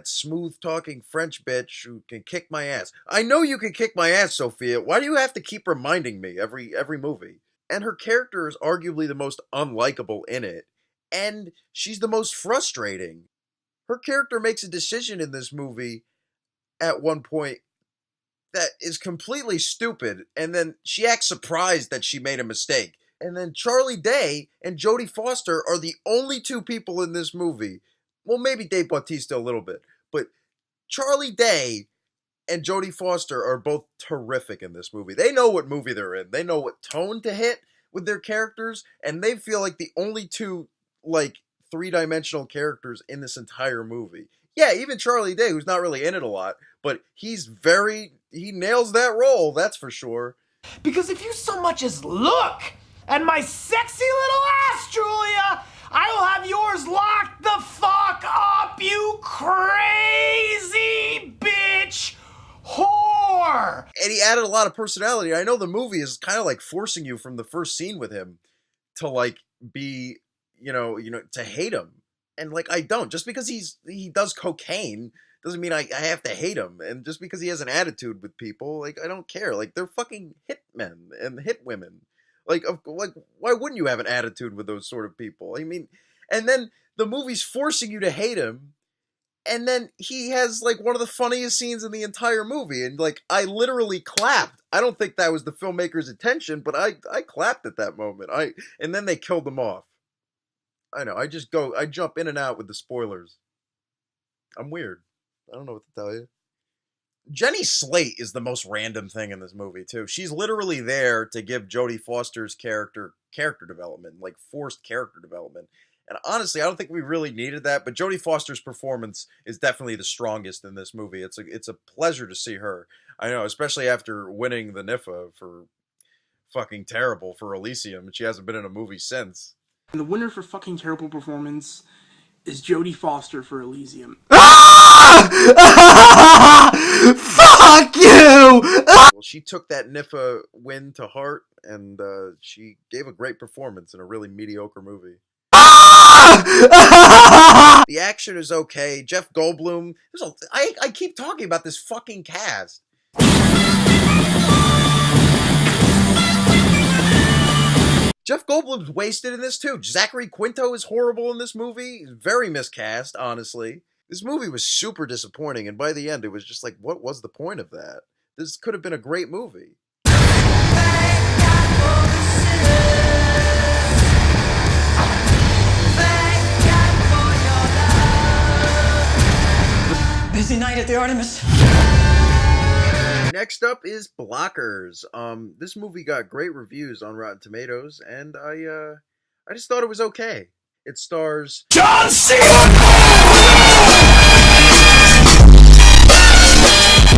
[SPEAKER 5] smooth talking French bitch who can kick my ass. I know you can kick my ass, Sophia. Why do you have to keep reminding me every movie? And her character is arguably the most unlikable in it, and she's the most frustrating. Her character makes a decision in this movie at one point that is completely stupid, and then she acts surprised that she made a mistake. And then Charlie Day and Jodie Foster are the only two people in this movie. Well, maybe Dave Bautista a little bit, but Charlie Day and Jodie Foster are both terrific in this movie. They know what movie they're in. They know what tone to hit with their characters, and they feel like the only two, like, three-dimensional characters in this entire movie. Yeah, even Charlie Day, who's not really in it a lot, but he nails that role, that's for sure.
[SPEAKER 21] Because if you so much as look at my sexy little ass, Julia, I will have yours locked the fuck up, you crazy bitch whore!
[SPEAKER 5] And he added a lot of personality. I know the movie is kind of like forcing you from the first scene with him to like be, to hate him. And like, I don't. Just because he does cocaine doesn't mean I have to hate him. And just because he has an attitude with people, like, I don't care. Like, they're fucking hitmen and hit women. Like, why wouldn't you have an attitude with those sort of people? I mean, and then the movie's forcing you to hate him, and then he has, like, one of the funniest scenes in the entire movie, and, like, I literally clapped. I don't think that was the filmmaker's intention, but I clapped at that moment. And then they killed him off. I know, I jump in and out with the spoilers. I'm weird. I don't know what to tell you. Jenny Slate is the most random thing in this movie, too. She's literally there to give Jodie Foster's character development, like forced character development. And honestly, I don't think we really needed that, but Jodie Foster's performance is definitely the strongest in this movie. It's a pleasure to see her. I know, especially after winning the NIFA for fucking terrible for Elysium, and she hasn't been in a movie since.
[SPEAKER 7] And the winner for fucking terrible performance is Jodie Foster for Elysium.
[SPEAKER 5] Fuck you! Well, she took that NIFA win to heart, and she gave a great performance in a really mediocre movie. The action is okay. Jeff Goldblum. I keep talking about this fucking cast. Jeff Goldblum's wasted in this too. Zachary Quinto is horrible in this movie. He's very miscast, honestly. This movie was super disappointing, and by the end, it was just like, what was the point of that? This could have been a great movie.
[SPEAKER 20] Busy night at the Artemis.
[SPEAKER 5] Next up is Blockers. This movie got great reviews on Rotten Tomatoes, and I just thought it was okay. It stars John Cena,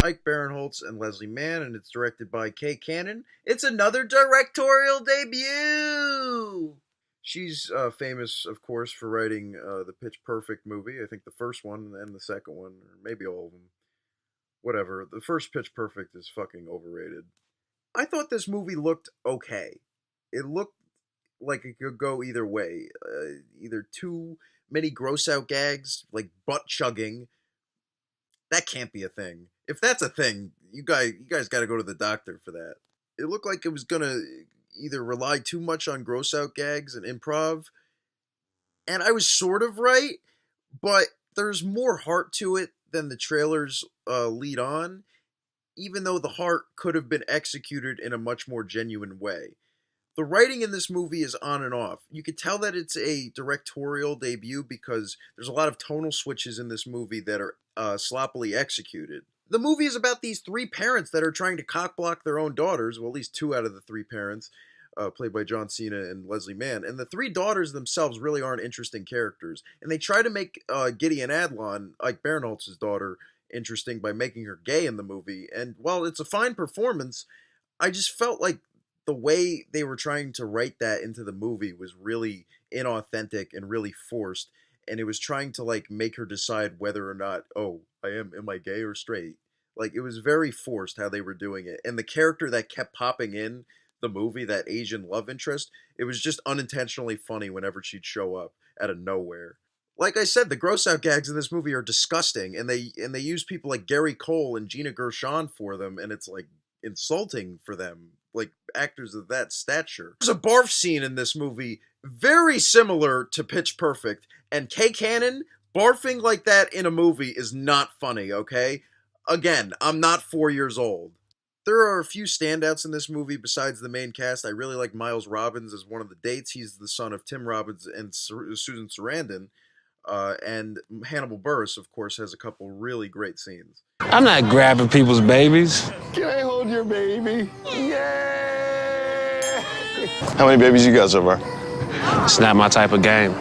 [SPEAKER 5] Ike Barinholtz, and Leslie Mann, and it's directed by Kay Cannon. It's another directorial debut. She's famous, of course, for writing the Pitch Perfect movie. I think the first one and the second one, or maybe all of them. Whatever. The first Pitch Perfect is fucking overrated. I thought this movie looked okay. It looked like it could go either way. Either too many gross out gags, like butt chugging. That can't be a thing. If that's a thing, you guys got to go to the doctor for that. It looked like it was gonna either rely too much on gross out gags and improv, and I was sort of right, but there's more heart to it than the trailers lead on, even though the heart could have been executed in a much more genuine way. The writing in this movie is on and off. You could tell that it's a directorial debut because there's a lot of tonal switches in this movie that are sloppily executed. The movie is about these three parents that are trying to cockblock their own daughters, well, at least two out of the three parents, played by John Cena and Leslie Mann. And the three daughters themselves really aren't interesting characters. And they try to make Gideon Adlon, Ike Barinholtz's daughter, interesting by making her gay in the movie. And while it's a fine performance, I just felt like the way they were trying to write that into the movie was really inauthentic and really forced. And it was trying to like make her decide whether or not, oh, am I gay or straight? Like, it was very forced how they were doing it. And the character that kept popping in the movie, that Asian love interest, it was just unintentionally funny whenever she'd show up out of nowhere. Like I said, the gross out gags in this movie are disgusting, and they use people like Gary Cole and Gina Gershon for them, and it's like insulting for them, like actors of that stature. There's a barf scene in this movie very similar to Pitch Perfect, and Kay Cannon barfing like that in a movie is not funny, okay? Again, I'm not 4 years old. There are a few standouts in this movie besides the main cast. I really like Miles Robbins as one of the dates. He's the son of Tim Robbins and Susan Sarandon. And Hannibal Buress, of course, has a couple really great scenes.
[SPEAKER 8] I'm not grabbing people's babies.
[SPEAKER 3] Can I hold your baby? Yeah!
[SPEAKER 8] How many babies you got so far? It's not my type of game.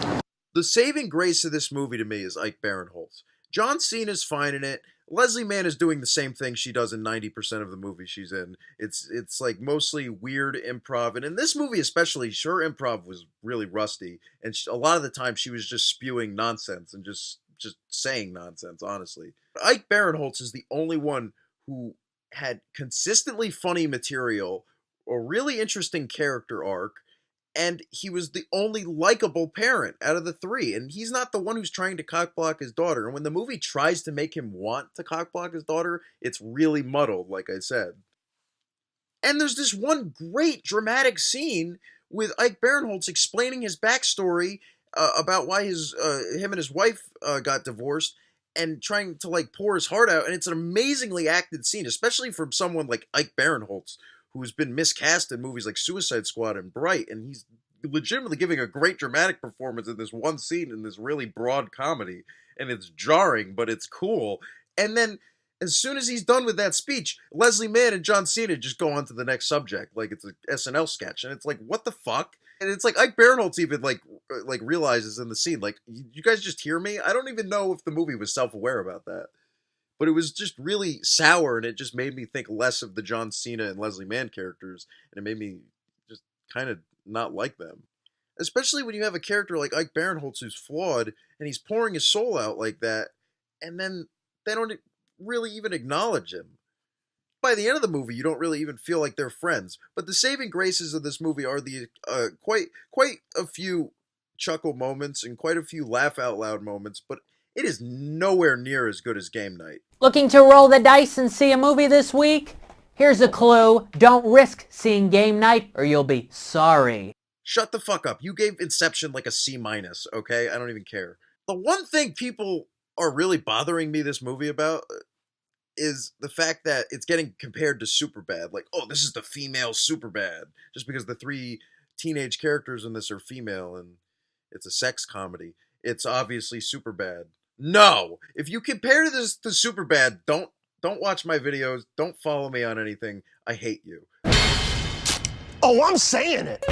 [SPEAKER 5] The saving grace of this movie to me is Ike Barinholtz. John Cena's fine in it. Leslie Mann is doing the same thing she does in 90% of the movies she's in. It's like mostly weird improv, and in this movie especially, her improv was really rusty, and a lot of the time she was just spewing nonsense and just saying nonsense, honestly. Ike Barinholtz is the only one who had consistently funny material, a really interesting character arc, and he was the only likable parent out of the three. And he's not the one who's trying to cockblock his daughter. And when the movie tries to make him want to cockblock his daughter, it's really muddled, like I said. And there's this one great dramatic scene with Ike Barinholtz explaining his backstory about why him and his wife got divorced, and trying to like pour his heart out. And it's an amazingly acted scene, especially from someone like Ike Barinholtz, who's been miscast in movies like Suicide Squad and Bright, and he's legitimately giving a great dramatic performance in this one scene in this really broad comedy, and it's jarring, but it's cool. And then, as soon as he's done with that speech, Leslie Mann and John Cena just go on to the next subject, like it's an SNL sketch, and it's like, what the fuck? And it's like Ike Barinholtz even like realizes in the scene, like, you guys just hear me? I don't even know if the movie was self-aware about that. But it was just really sour, and it just made me think less of the John Cena and Leslie Mann characters, and it made me just kind of not like them. Especially when you have a character like Ike Barinholtz who's flawed, and he's pouring his soul out like that, and then they don't really even acknowledge him. By the end of the movie, you don't really even feel like they're friends. But the saving graces of this movie are the quite a few chuckle moments and quite a few laugh out loud moments, but it is nowhere near as good as Game Night.
[SPEAKER 2] Looking to roll the dice and see a movie this week? Here's a clue. Don't risk seeing Game Night or you'll be sorry.
[SPEAKER 5] Shut the fuck up. You gave Inception like a C-, okay? I don't even care. The one thing people are really bothering me this movie about is the fact that it's getting compared to Superbad. Like, oh, this is the female Superbad. Just because the three teenage characters in this are female and it's a sex comedy. It's obviously Superbad. No! If you compare this to Superbad, don't watch my videos. Don't follow me on anything. I hate you.
[SPEAKER 3] Oh, I'm saying it!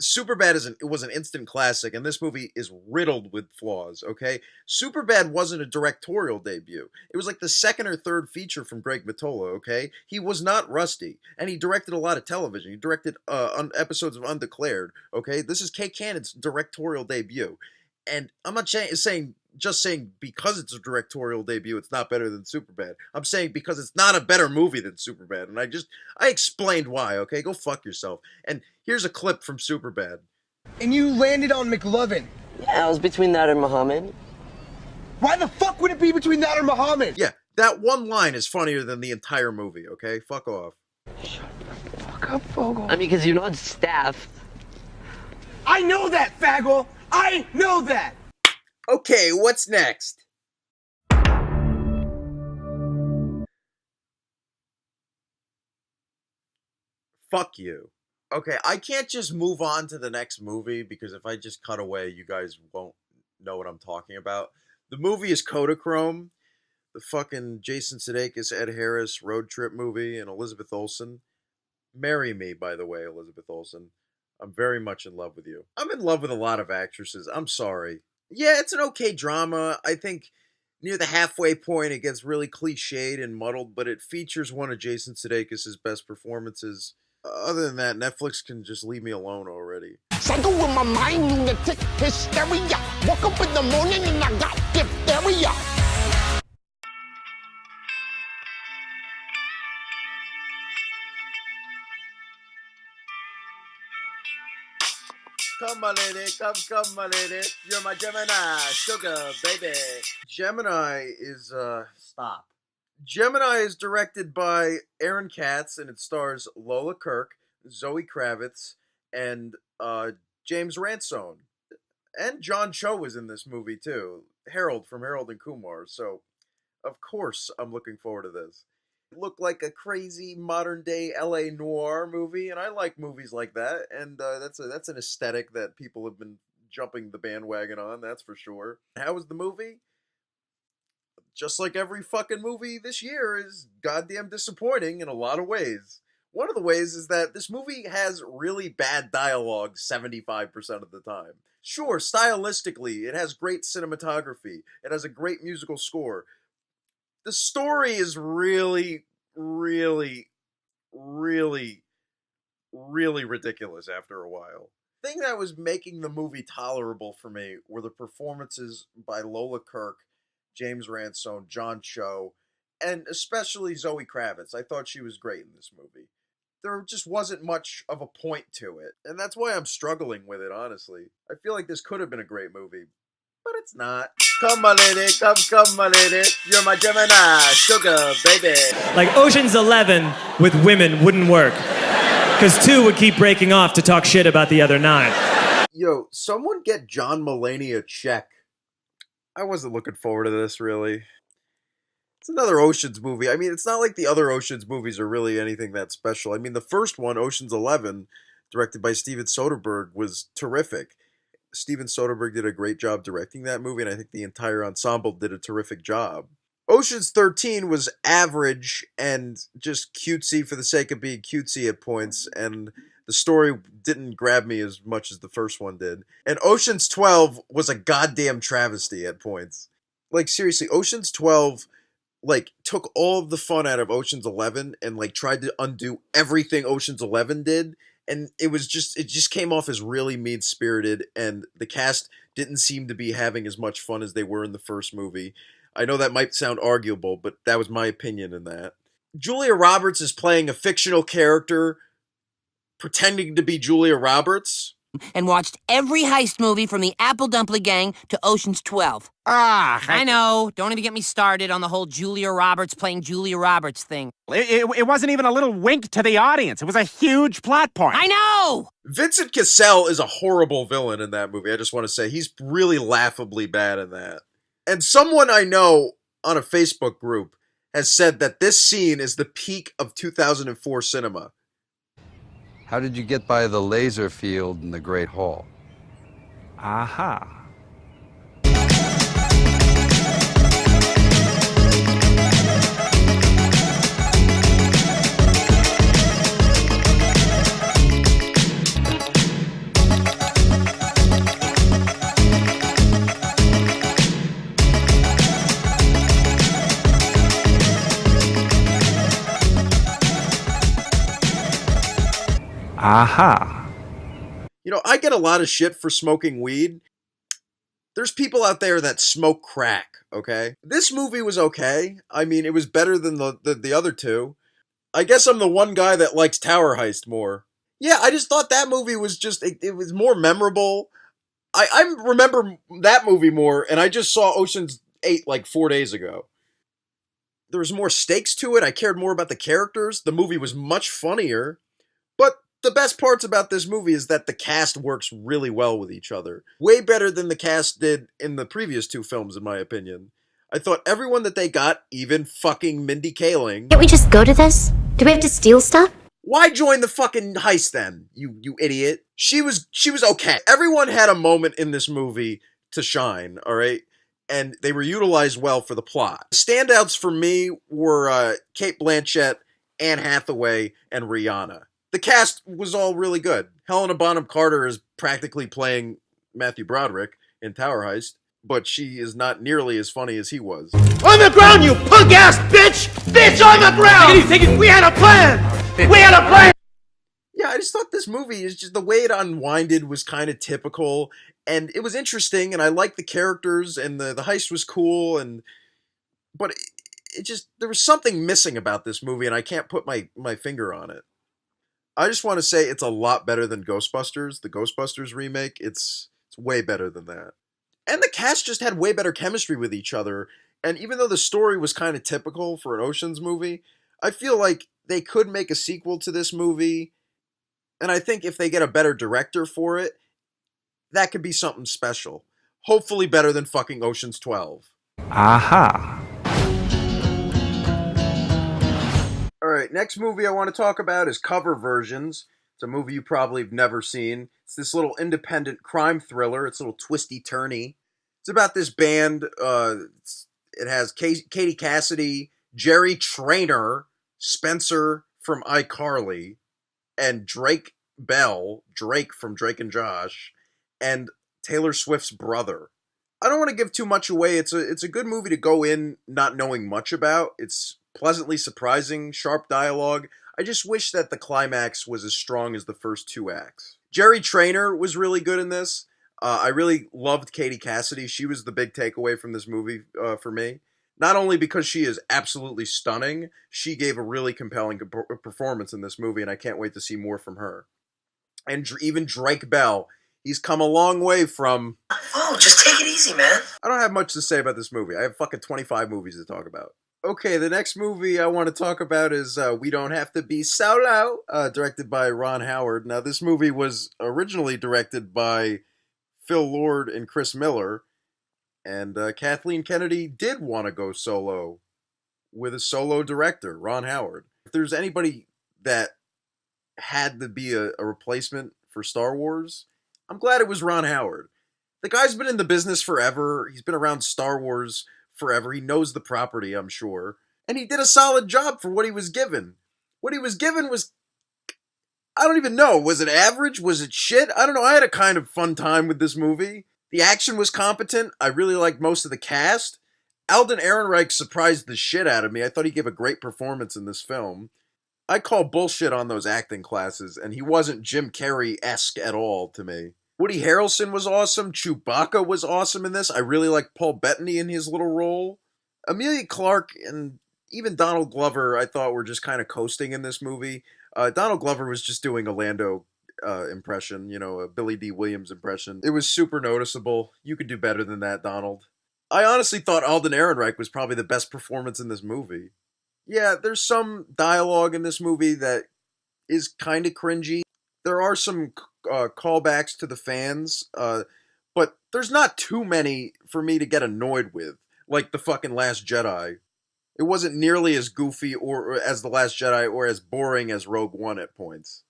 [SPEAKER 5] Superbad was an instant classic, and this movie is riddled with flaws, okay? Superbad wasn't a directorial debut. It was like the second or third feature from Greg Mottola, okay? He was not rusty, and he directed a lot of television. He directed episodes of Undeclared, okay? This is Kay Cannon's directorial debut. And I'm not saying because it's a directorial debut, it's not better than Superbad. I'm saying because it's not a better movie than Superbad. And I explained why, okay? Go fuck yourself. And here's a clip from Superbad.
[SPEAKER 21] And you landed on McLovin.
[SPEAKER 17] Yeah, it was between that and Muhammad.
[SPEAKER 21] Why the fuck would it be between that and Muhammad?
[SPEAKER 5] Yeah, that one line is funnier than the entire movie, okay? Fuck off.
[SPEAKER 21] Shut the fuck up, Fogel.
[SPEAKER 17] I mean, because you're not staff.
[SPEAKER 21] I know that, faggle! I know that!
[SPEAKER 5] Okay, what's next? Fuck you. Okay, I can't just move on to the next movie because if I just cut away, you guys won't know what I'm talking about. The movie is Kodachrome, the fucking Jason Sudeikis, Ed Harris road trip movie, and Elizabeth Olsen. Marry me, by the way, Elizabeth Olsen. I'm very much in love with you. I'm in love with a lot of actresses. I'm sorry. Yeah, it's an okay drama. I think near the halfway point, it gets really cliched and muddled, but it features one of Jason Sudeikis' best performances. Other than that, Netflix can just leave me alone already.
[SPEAKER 3] Psycho with my mind, lunatic hysteria. Woke up in the morning and I got diphtheria.
[SPEAKER 5] Come, my lady, come, my lady. You're my Gemini, sugar, baby. Gemini is,
[SPEAKER 1] Stop.
[SPEAKER 5] Gemini is directed by Aaron Katz, and it stars Lola Kirk, Zoe Kravitz, and James Ransone. And John Cho was in this movie, too. Harold from Harold and Kumar. So, of course, I'm looking forward to this. It looked like a crazy modern-day LA noir movie, and I like movies like that. And that's an aesthetic that people have been jumping the bandwagon on, that's for sure. How was the movie? Just like every fucking movie this year is goddamn disappointing in a lot of ways. One of the ways is that this movie has really bad dialogue 75% of the time. Sure, stylistically, it has great cinematography. It has a great musical score. The story is really, really, really, really ridiculous after a while. The thing that was making the movie tolerable for me were the performances by Lola Kirk, James Ransone, John Cho, and especially Zoe Kravitz. I thought she was great in this movie. There just wasn't much of a point to it, and that's why I'm struggling with it, honestly. I feel like this could have been a great movie, but it's not. Come, my lady, come, my lady. You're my Gemini, sugar, baby.
[SPEAKER 6] Like Ocean's 11 with women wouldn't work, because 2 would keep breaking off to talk shit about the other 9.
[SPEAKER 5] Yo, someone get John Mulaney a check. I wasn't looking forward to this, really. It's another Ocean's movie. I mean, it's not like the other Ocean's movies are really anything that special. I mean, the first one, Ocean's 11, directed by Steven Soderbergh, was terrific. Steven Soderbergh did a great job directing that movie, and I think the entire ensemble did a terrific job. Ocean's 13 was average and just cutesy for the sake of being cutesy at points, and the story didn't grab me as much as the first one did. And Ocean's 12 was a goddamn travesty at points. Like, seriously, Ocean's 12... took all of the fun out of Ocean's 11 and, tried to undo everything Ocean's 11 did, and it just came off as really mean-spirited, and the cast didn't seem to be having as much fun as they were in the first movie. I know that might sound arguable, but that was my opinion in that. Julia Roberts is playing a fictional character, pretending to be Julia Roberts.
[SPEAKER 22] And watched every heist movie from the Apple Dumpling Gang to Ocean's 12. I know. Don't even get me started on the whole Julia Roberts playing Julia Roberts thing.
[SPEAKER 23] It wasn't even a little wink to the audience. It was a huge plot point.
[SPEAKER 22] I know!
[SPEAKER 5] Vincent Cassel is a horrible villain in that movie. I just want to say he's really laughably bad in that. And someone I know on a Facebook group has said that this scene is the peak of 2004 cinema.
[SPEAKER 24] How did you get by the laser field in the Great Hall?
[SPEAKER 23] Aha. Aha.
[SPEAKER 5] You know, I get a lot of shit for smoking weed. There's people out there that smoke crack, okay? This movie was okay. I mean, it was better than the other two. I guess I'm the one guy that likes Tower Heist more. Yeah, I just thought that movie was just, it was more memorable. I remember that movie more, and I just saw Ocean's 8 like 4 days ago. There was more stakes to it. I cared more about the characters. The movie was much funnier. But the best parts about this movie is that the cast works really well with each other. Way better than the cast did in the previous two films, in my opinion. I thought everyone that they got, even fucking Mindy Kaling...
[SPEAKER 25] Can't we just go to this? Do we have to steal stuff?
[SPEAKER 5] Why join the fucking heist then, you idiot? She was okay. Everyone had a moment in this movie to shine, alright? And they were utilized well for the plot. Standouts for me were Cate Blanchett, Anne Hathaway, and Rihanna. The cast was all really good. Helena Bonham Carter is practically playing Matthew Broderick in Tower Heist, but she is not nearly as funny as he was.
[SPEAKER 21] On the ground, you punk-ass bitch! Bitch, on the ground! Take it. We had a plan! We had a plan!
[SPEAKER 5] Yeah, I just thought this movie is just, the way it unwinded was kind of typical, and it was interesting, and I liked the characters, and the heist was cool, but it just, there was something missing about this movie, and I can't put my finger on it. I just want to say it's a lot better than Ghostbusters. The Ghostbusters remake, it's way better than that. And the cast just had way better chemistry with each other. And even though the story was kind of typical for an Ocean's movie, I feel like they could make a sequel to this movie. And I think if they get a better director for it, that could be something special. Hopefully better than fucking Ocean's 12.
[SPEAKER 23] Aha.
[SPEAKER 5] Alright, next movie I want to talk about is Cover Versions. It's a movie you probably have never seen. It's this little independent crime thriller. It's a little twisty-turny. It's about this band. It has Katie Cassidy, Jerry Traynor, Spencer from iCarly, and Drake Bell, Drake from Drake and Josh, and Taylor Swift's brother. I don't want to give too much away. It's a good movie to go in not knowing much about. It's pleasantly surprising, sharp dialogue. I just wish that the climax was as strong as the first two acts. Jerry Traynor was really good in this. I really loved Katie Cassidy. She was the big takeaway from this movie for me. Not only because she is absolutely stunning, she gave a really compelling performance in this movie, and I can't wait to see more from her. And even Drake Bell, he's come a long way from...
[SPEAKER 9] Oh, just take it easy, man.
[SPEAKER 5] I don't have much to say about this movie. I have fucking 25 movies to talk about. Okay, the next movie I want to talk about is We Don't Have to Be Solo, directed by Ron Howard. Now, this movie was originally directed by Phil Lord and Chris Miller, and Kathleen Kennedy did want to go solo with a solo director, Ron Howard. If there's anybody that had to be a replacement for Star Wars, I'm glad it was Ron Howard. The guy's been in the business forever. He's been around Star Wars forever. He knows the property, I'm sure. And he did a solid job for what he was given. What he was given was... I don't even know. Was it average? Was it shit? I don't know. I had a kind of fun time with this movie. The action was competent. I really liked most of the cast. Alden Ehrenreich surprised the shit out of me. I thought he gave a great performance in this film. I call bullshit on those acting classes, and he wasn't Jim Carrey-esque at all to me. Woody Harrelson was awesome. Chewbacca was awesome in this. I really liked Paul Bettany in his little role. Emilia Clarke and even Donald Glover, I thought, were just kind of coasting in this movie. Donald Glover was just doing a Lando impression, you know, a Billy D. Williams impression. It was super noticeable. You could do better than that, Donald. I honestly thought Alden Ehrenreich was probably the best performance in this movie. Yeah, there's some dialogue in this movie that is kind of cringy. There are some callbacks to the fans, but there's not too many for me to get annoyed with, like The fucking Last Jedi. It wasn't nearly as goofy or as The Last Jedi or as boring as Rogue One at points.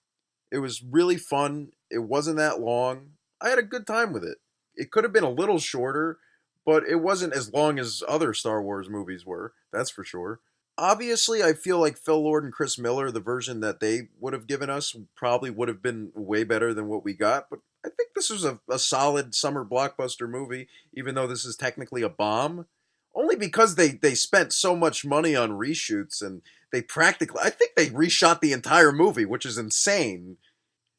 [SPEAKER 5] It was really fun. It wasn't that long. I had a good time with it. It could have been a little shorter, but it wasn't as long as other Star Wars movies were, that's for sure. Obviously, I feel like Phil Lord and Chris Miller, the version that they would have given us, probably would have been way better than what we got, but I think this was a solid summer blockbuster movie, even though this is technically a bomb. Only because they spent so much money on reshoots, and I think they reshot the entire movie, which is insane.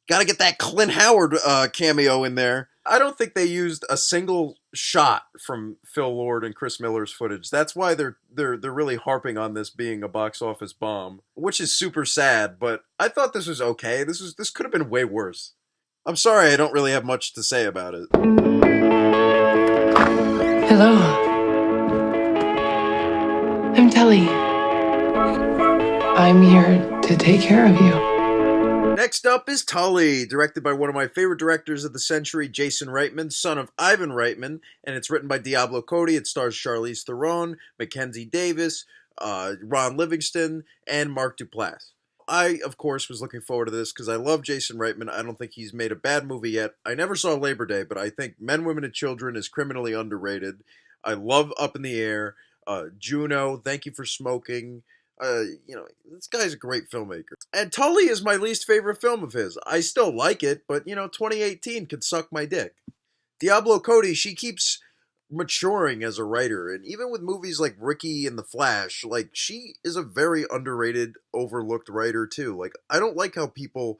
[SPEAKER 5] Gotta get that Clint Howard cameo in there. I don't think they used a single shot from Phil Lord and Chris Miller's footage. That's why they're really harping on this being a box office bomb, which is super sad, but I thought this was okay. This could have been way worse. I'm sorry I don't really have much to say about it.
[SPEAKER 11] Hello. I'm Tully. I'm here to take care of you.
[SPEAKER 5] Next up is Tully, directed by one of my favorite directors of the century, Jason Reitman, son of Ivan Reitman, and it's written by Diablo Cody. It stars Charlize Theron, Mackenzie Davis, Ron Livingston, and Mark Duplass. I, of course, was looking forward to this because I love Jason Reitman. I don't think he's made a bad movie yet. I never saw Labor Day, but I think Men, Women, and Children is criminally underrated. I love Up in the Air, Juno, Thank You for Smoking. This guy's a great filmmaker. And Tully is my least favorite film of his. I still like it, but, 2018 could suck my dick. Diablo Cody, she keeps maturing as a writer, and even with movies like Ricky and The Flash, she is a very underrated, overlooked writer, too. I don't like how people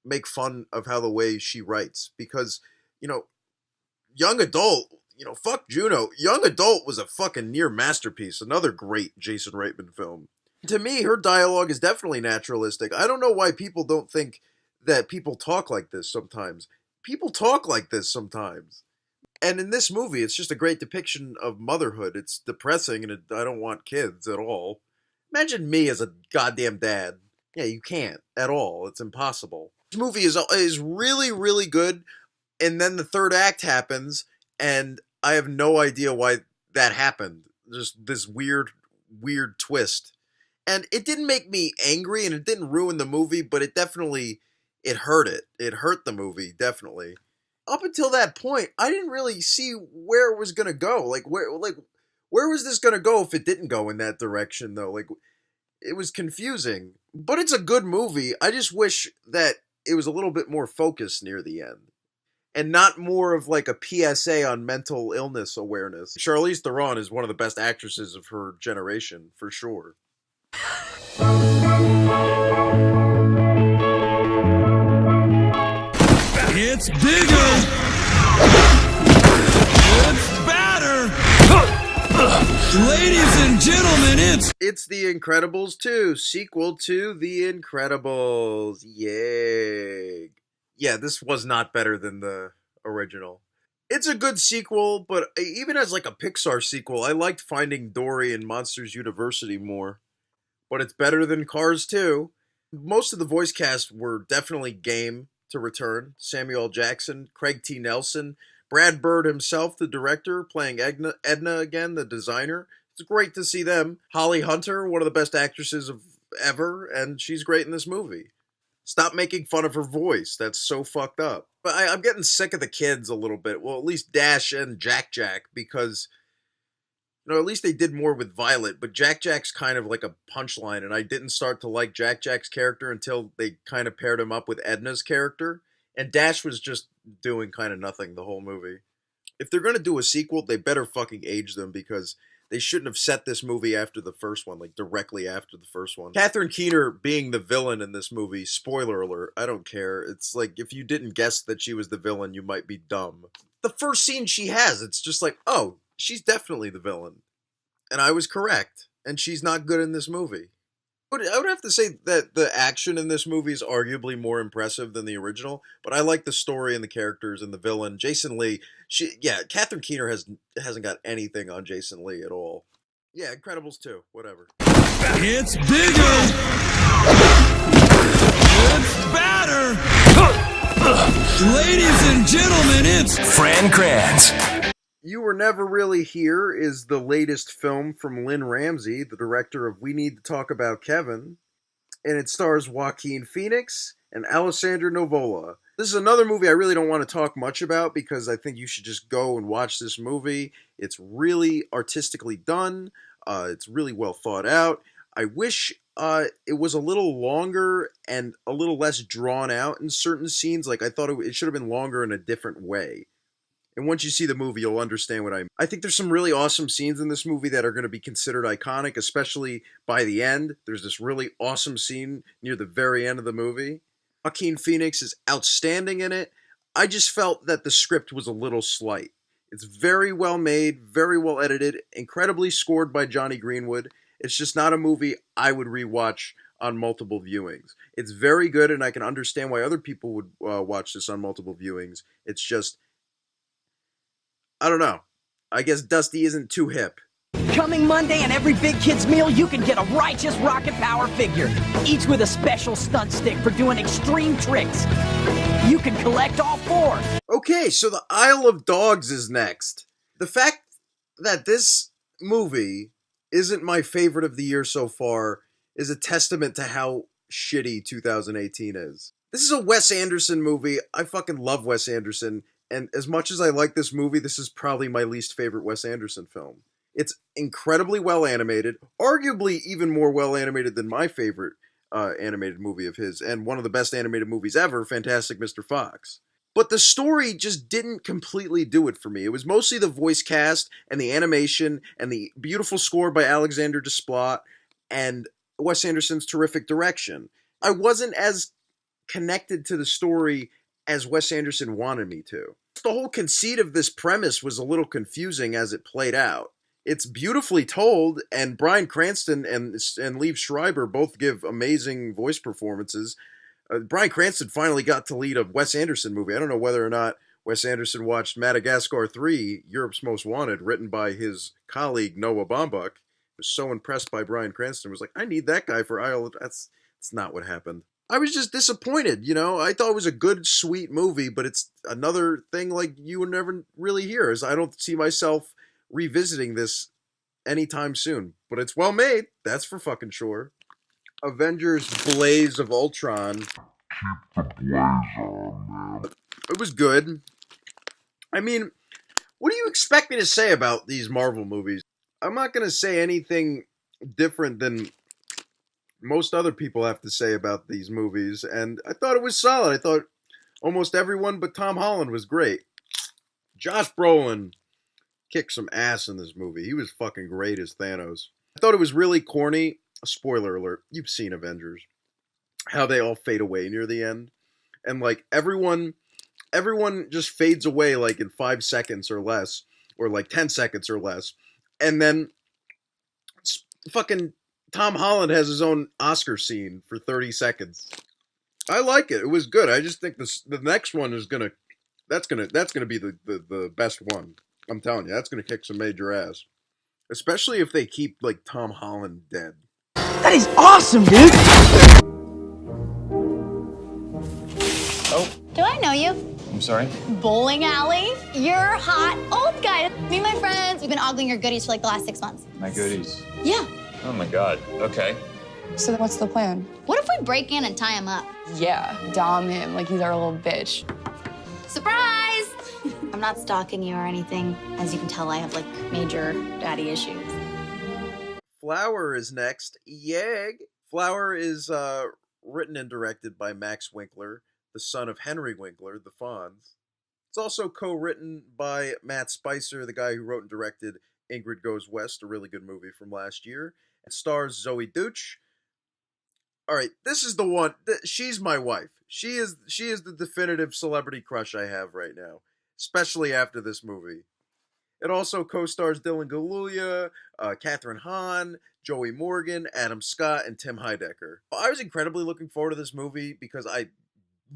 [SPEAKER 5] make fun of how the way she writes, because, Young Adult, fuck Juno. Young Adult was a fucking near masterpiece, another great Jason Reitman film. To me, her dialogue is definitely naturalistic. I don't know why people don't think that people talk like this sometimes. People talk like this sometimes. And in this movie, it's just a great depiction of motherhood. It's depressing, and I don't want kids at all. Imagine me as a goddamn dad. Yeah, you can't at all. It's impossible. This movie is really, really good, and then the third act happens, and I have no idea why that happened. Just this weird, weird twist. And it didn't make me angry, and it didn't ruin the movie, but it definitely, it hurt it. It hurt the movie, definitely. Up until that point, I didn't really see where it was gonna go. Where was this gonna go if it didn't go in that direction, though? Like, it was confusing. But it's a good movie. I just wish that it was a little bit more focused near the end. And not more of like a PSA on mental illness awareness. Charlize Theron is one of the best actresses of her generation, for sure.
[SPEAKER 10] It's bigger! It's badder! Ladies and gentlemen,
[SPEAKER 5] It's The Incredibles 2, sequel to The Incredibles. Yay. Yeah, this was not better than the original. It's a good sequel, but even as like a Pixar sequel, I liked Finding Dory and Monsters University more. But it's better than Cars 2. Most of the voice cast were definitely game to return. Samuel L. Jackson, Craig T. Nelson, Brad Bird himself, the director, playing Edna again, the designer. It's great to see them. Holly Hunter, one of the best actresses of ever, and she's great in this movie. Stop making fun of her voice. That's so fucked up. But I'm getting sick of the kids a little bit. Well, at least Dash and Jack Jack, because, you know, at least they did more with Violet, but Jack Jack's kind of like a punchline, and I didn't start to like Jack Jack's character until they kind of paired him up with Edna's character, and Dash was just doing kind of nothing the whole movie. If they're going to do a sequel, they better fucking age them, because they shouldn't have set this movie after the first one, like directly after the first one. Catherine Keener being the villain in this movie, spoiler alert, I don't care. It's like, if you didn't guess that she was the villain, you might be dumb. The first scene she has, it's just like, oh, she's definitely the villain. And I was correct. And she's not good in this movie. But I would have to say that the action in this movie is arguably more impressive than the original. But I like the story and the characters and the villain. Jason Lee, Catherine Keener hasn't got anything on Jason Lee at all. Yeah, Incredibles 2, whatever.
[SPEAKER 10] It's bigger! It's badder! Ladies and gentlemen, it's
[SPEAKER 12] Fran Kranz.
[SPEAKER 5] You Were Never Really Here is the latest film from Lynn Ramsey, the director of We Need to Talk About Kevin, and it stars Joaquin Phoenix and Alessandra Nivola. This is another movie I really don't want to talk much about, because I think you should just go and watch this movie. It's really artistically done. It's really well thought out. I wish it was a little longer and a little less drawn out in certain scenes. Like, I thought it should have been longer in a different way. And once you see the movie, you'll understand what I mean. I think there's some really awesome scenes in this movie that are going to be considered iconic, especially by the end. There's this really awesome scene near the very end of the movie. Joaquin Phoenix is outstanding in it. I just felt that the script was a little slight. It's very well made, very well edited, incredibly scored by Johnny Greenwood. It's just not a movie I would rewatch on multiple viewings. It's very good, and I can understand why other people would watch this on multiple viewings. It's just, I don't know. I guess Dusty isn't too hip.
[SPEAKER 21] Coming Monday, and every Big Kids meal, you can get a righteous rocket power figure, each with a special stunt stick for doing extreme tricks. You can collect all 4.
[SPEAKER 5] Okay, so the Isle of Dogs is next. The fact that this movie isn't my favorite of the year so far is a testament to how shitty 2018 is. This is a Wes Anderson movie. I fucking love Wes Anderson. And as much as I like this movie, this is probably my least favorite Wes Anderson film. It's incredibly well animated, arguably even more well animated than my favorite animated movie of his, and one of the best animated movies ever, Fantastic Mr. Fox. But the story just didn't completely do it for me. It was mostly the voice cast and the animation and the beautiful score by Alexander Desplat and Wes Anderson's terrific direction. I wasn't as connected to the story as Wes Anderson wanted me to. The whole conceit of this premise was a little confusing as it played out. It's beautifully told, and Bryan Cranston and Liev Schreiber both give amazing voice performances. Bryan Cranston finally got to lead a Wes Anderson movie. I don't know whether or not Wes Anderson watched Madagascar 3, Europe's Most Wanted, written by his colleague Noah Baumbach. Was so impressed by Bryan Cranston, was like, I need that guy for Isle of... That's not what happened. I was just disappointed, you know? I thought it was a good, sweet movie, but it's another thing like you would never really hear, is I don't see myself revisiting this anytime soon. But it's well made, that's for fucking sure. Avengers Blaze of Ultron. Keep the blaze on, man. It was good. I mean, what do you expect me to say about these Marvel movies? I'm not going to say anything different than most other people have to say about these movies, and I thought it was solid. I thought almost everyone but Tom Holland was great. Josh Brolin kicked some ass in this movie. He was fucking great as Thanos. I thought it was really corny. Spoiler alert, you've seen Avengers. How they all fade away near the end. And like everyone just fades away like in 5 seconds or less, or like 10 seconds or less. And then fucking Tom Holland has his own Oscar scene for 30 seconds. I like it. It was good. I just think the next one is that's gonna be the best one. I'm telling you, that's gonna kick some major ass. Especially if they keep like Tom Holland dead.
[SPEAKER 21] That is awesome, dude!
[SPEAKER 12] Oh. Do I know you?
[SPEAKER 24] I'm sorry?
[SPEAKER 12] Bowling alley? You're hot old guy. Me and my friends, we've been ogling your goodies for like the last 6 months.
[SPEAKER 24] My goodies.
[SPEAKER 12] Yeah.
[SPEAKER 24] Oh my god. Okay.
[SPEAKER 13] So what's the plan?
[SPEAKER 12] What if we break in and tie him up?
[SPEAKER 13] Yeah, dom him like he's our little bitch.
[SPEAKER 12] Surprise! I'm not stalking you or anything. As you can tell, I have like major daddy issues.
[SPEAKER 5] Flower is next. Yeg. Flower is written and directed by Max Winkler, the son of Henry Winkler, the Fonz. It's also co-written by Matt Spicer, the guy who wrote and directed Ingrid Goes West, a really good movie from last year. It stars Zoe Deutch. All right, this is the one. She's my wife. She is the definitive celebrity crush I have right now, especially after this movie. It also co-stars Dylan Galulia, Catherine Hahn, Joey Morgan, Adam Scott, and Tim Heidecker. I was incredibly looking forward to this movie because I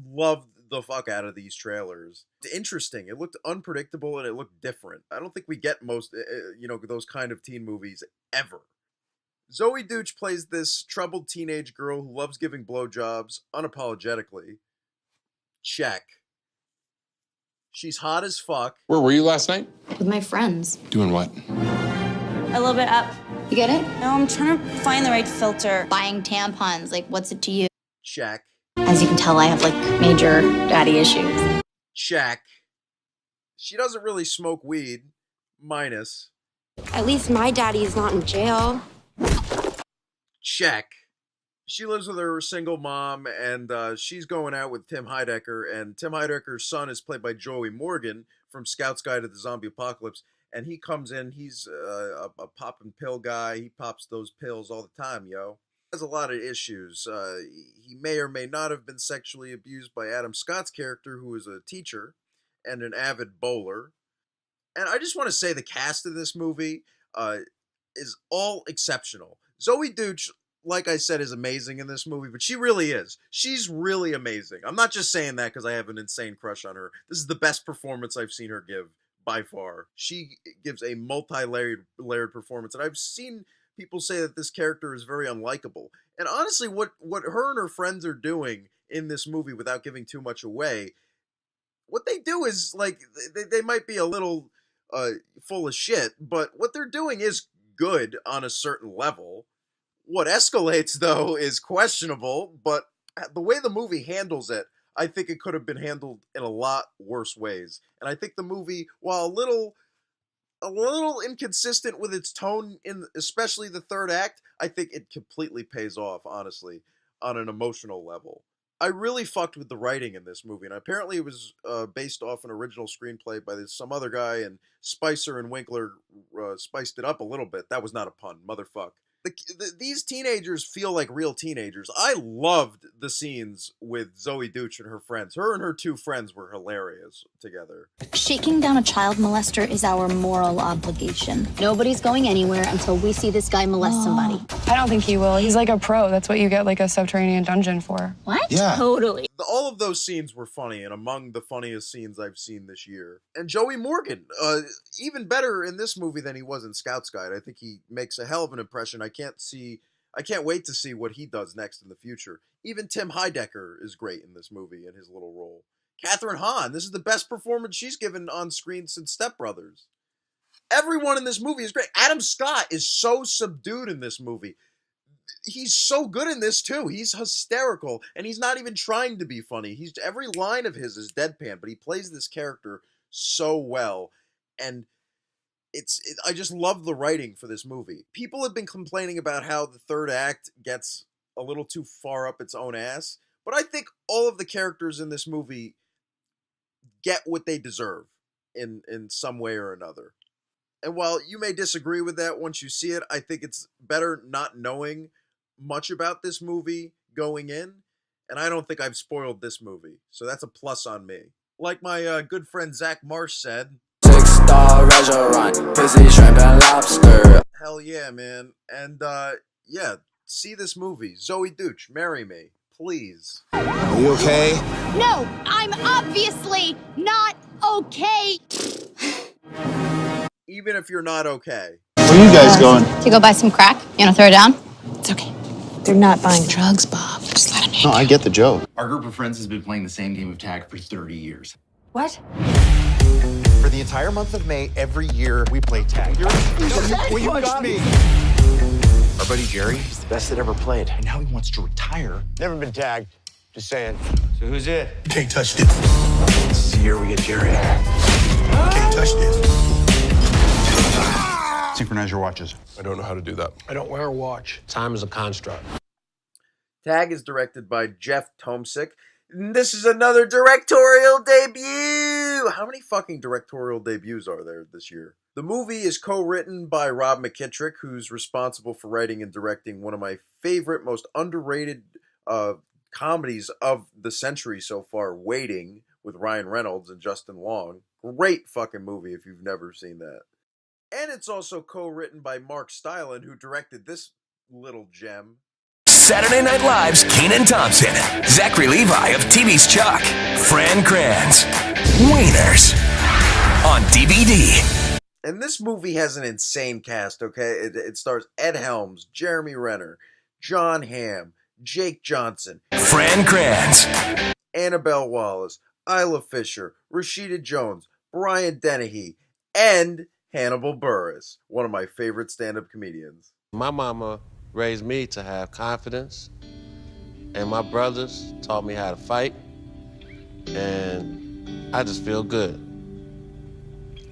[SPEAKER 5] loved the fuck out of these trailers. It's interesting. It looked unpredictable and it looked different. I don't think we get most, those kind of teen movies ever. Zoe Deutch plays this troubled teenage girl who loves giving blowjobs unapologetically. Check. She's hot as fuck.
[SPEAKER 8] Where were you last night?
[SPEAKER 12] With my friends.
[SPEAKER 8] Doing what?
[SPEAKER 12] A little bit up. You get it? No, I'm trying to find the right filter. Buying tampons. Like, what's it to you?
[SPEAKER 5] Check.
[SPEAKER 12] As you can tell, I have like major daddy issues.
[SPEAKER 5] Check. She doesn't really smoke weed. Minus.
[SPEAKER 14] At least my daddy is not in jail.
[SPEAKER 5] Check. She lives with her single mom, and she's going out with Tim Heidecker, and Tim Heidecker's son is played by Joey Morgan from Scout's Guide to the Zombie Apocalypse, and he comes in, he's a popping pill guy, he pops those pills all the time, yo. Has a lot of issues. He may or may not have been sexually abused by Adam Scott's character, who is a teacher and an avid bowler. And I just want to say the cast of this movie is all exceptional. Zoe Deutch, like I said, is amazing in this movie, but she really is. She's really amazing. I'm not just saying that because I have an insane crush on her. This is the best performance I've seen her give by far. She gives a multi-layered performance, and I've seen people say that this character is very unlikable. And honestly, what her and her friends are doing in this movie, without giving too much away, what they do is, like, they might be a little full of shit, but what they're doing is good on a certain level. What escalates, though, is questionable, but the way the movie handles it, I think it could have been handled in a lot worse ways. And I think the movie, while a little inconsistent with its tone, in especially the third act, I think it completely pays off, honestly, on an emotional level. I really fucked with the writing in this movie, and apparently it was based off an original screenplay by some other guy, and Spicer and Winkler spiced it up a little bit. That was not a pun, motherfuck. These teenagers feel like real teenagers. I loved the scenes with Zoe Deutch and her friends. Her and her two friends were hilarious together.
[SPEAKER 12] Shaking down a child molester is our moral obligation. Nobody's going anywhere until we see this guy molest somebody.
[SPEAKER 13] I don't think he will. He's like a pro. That's what you get like a subterranean dungeon for.
[SPEAKER 12] What?
[SPEAKER 5] Yeah.
[SPEAKER 12] Totally.
[SPEAKER 5] All of those scenes were funny and among the funniest scenes I've seen this year. And Joey Morgan, even better in this movie than he was in Scout's Guide. I think he makes a hell of an impression. I can't wait to see what he does next in the future. Even Tim Heidecker is great in this movie in his little role. Catherine Hahn, this is the best performance she's given on screen since Step Brothers. Everyone in this movie is great. Adam Scott is so subdued in this movie. He's so good in this too. He's hysterical, and he's not even trying to be funny. Every line of his is deadpan, but he plays this character so well, and I just love the writing for this movie. People have been complaining about how the third act gets a little too far up its own ass, but I think all of the characters in this movie get what they deserve in some way or another. And while you may disagree with that once you see it, I think it's better not knowing much about this movie going in, and I don't think I've spoiled this movie, so that's a plus on me. Like my good friend Zach Marsh said,
[SPEAKER 4] 6-star restaurant, pissy shrimp and lobster.
[SPEAKER 5] Hell yeah, man. And yeah, see this movie. Zoe Deutch, marry me, please.
[SPEAKER 3] Are you okay?
[SPEAKER 12] No, I'm obviously not okay.
[SPEAKER 5] Even if you're not okay.
[SPEAKER 3] Where are you guys going?
[SPEAKER 12] To go buy some crack? You wanna throw it down?
[SPEAKER 11] It's okay. They're not buying drugs, Bob. Just let them
[SPEAKER 3] No, I get the joke.
[SPEAKER 15] Our group of friends has been playing the same game of tag for 30 years.
[SPEAKER 11] What?
[SPEAKER 16] For the entire month of May, every year, we play tag. You got me. Our buddy Jerry, he's the best that ever played. And now he wants to retire.
[SPEAKER 3] Never been tagged. Just saying.
[SPEAKER 16] So who's it?
[SPEAKER 3] Can't touch this.
[SPEAKER 16] This is the year we get Jerry.
[SPEAKER 3] Can't touch this.
[SPEAKER 16] Synchronize your watches.
[SPEAKER 3] I don't know how to do that. I don't wear a watch.
[SPEAKER 15] Time is a construct.
[SPEAKER 5] Tag is directed by Jeff Tomsic. This is another directorial debut! How many fucking directorial debuts are there this year? The movie is co-written by Rob McKittrick, who's responsible for writing and directing one of my favorite, most underrated comedies of the century so far, Waiting, with Ryan Reynolds and Justin Long. Great fucking movie if you've never seen that. And it's also co-written by Mark Stylen, who directed this little gem.
[SPEAKER 18] Saturday Night Live's Kenan Thompson, Zachary Levi of TV's Chuck, Fran Kranz, Wieners, on DVD.
[SPEAKER 5] And this movie has an insane cast, okay? It stars Ed Helms, Jeremy Renner, John Hamm, Jake Johnson,
[SPEAKER 18] Fran Kranz,
[SPEAKER 5] Annabelle Wallace, Isla Fisher, Rashida Jones, Brian Dennehy, and Hannibal Buress, one of my favorite stand-up comedians.
[SPEAKER 19] My mama raised me to have confidence, and my brothers taught me how to fight, and I just feel good.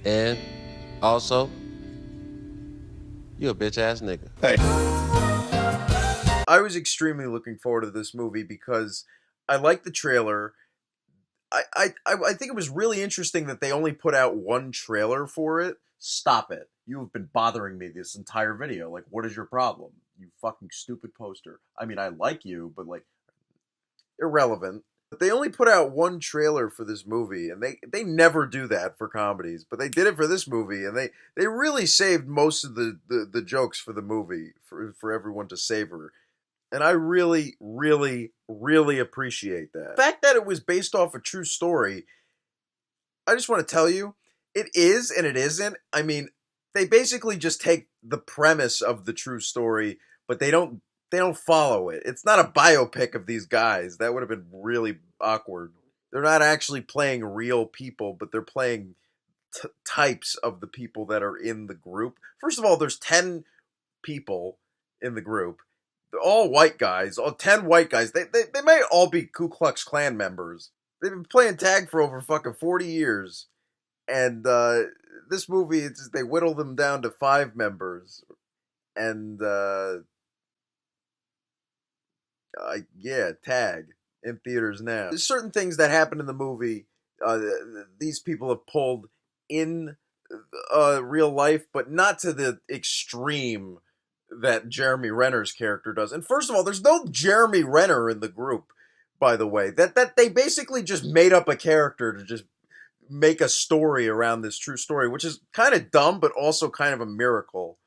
[SPEAKER 19] And also, you a bitch-ass nigga.
[SPEAKER 3] Hey.
[SPEAKER 5] I was extremely looking forward to this movie because I liked the trailer. I think it was really interesting that they only put out one trailer for it. Stop it. You have been bothering me this entire video. Like, what is your problem? You fucking stupid poster. I mean, I like you, but like, irrelevant. But they only put out one trailer for this movie, and they never do that for comedies, but they did it for this movie, and they really saved most of the jokes for the movie for everyone to savor. And I really, really, really appreciate that. The fact that it was based off a true story, I just want to tell you, it is and it isn't. I mean, they basically just take the premise of the true story, but they don't follow it. It's not a biopic of these guys. That would have been really awkward. They're not actually playing real people, but they're playing types of the people that are in the group. First of all, there's 10 people in the group. They're all white guys, all 10 white guys. They might all be Ku Klux Klan members. They've been playing tag for over fucking 40 years. And this movie, they whittle them down to 5 members. And, yeah, tag in theaters now. There's certain things that happen in the movie these people have pulled in real life, but not to the extreme that Jeremy Renner's character does. And first of all, there's no Jeremy Renner in the group, by the way. That they basically just made up a character to just make a story around this true story, which is kind of dumb, but also kind of a miracle.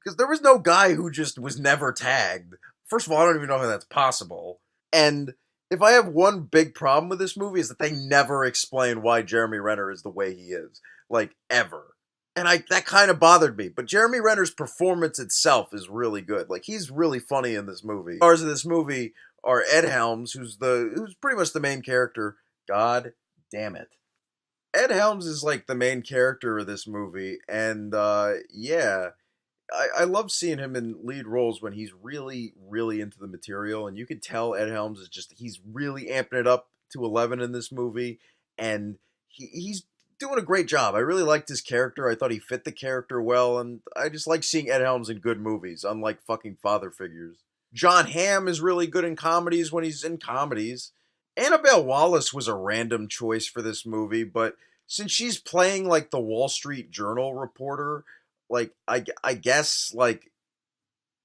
[SPEAKER 5] Because there was no guy who just was never tagged. First of all, I don't even know how that's possible. And if I have one big problem with this movie is that they never explain why Jeremy Renner is the way he is. Like, ever. And that kind of bothered me. But Jeremy Renner's performance itself is really good. Like, he's really funny in this movie. Stars of this movie are Ed Helms, who's pretty much the main character. God damn it. Ed Helms is like the main character of this movie. And, yeah. I love seeing him in lead roles when he's really, really into the material. And you can tell Ed Helms is he's really amping it up to 11 in this movie. And he's doing a great job. I really liked his character. I thought he fit the character well. And I just like seeing Ed Helms in good movies, unlike fucking father figures. Jon Hamm is really good in comedies when he's in comedies. Annabelle Wallis was a random choice for this movie, but since she's playing like the Wall Street Journal reporter, like, I guess, like,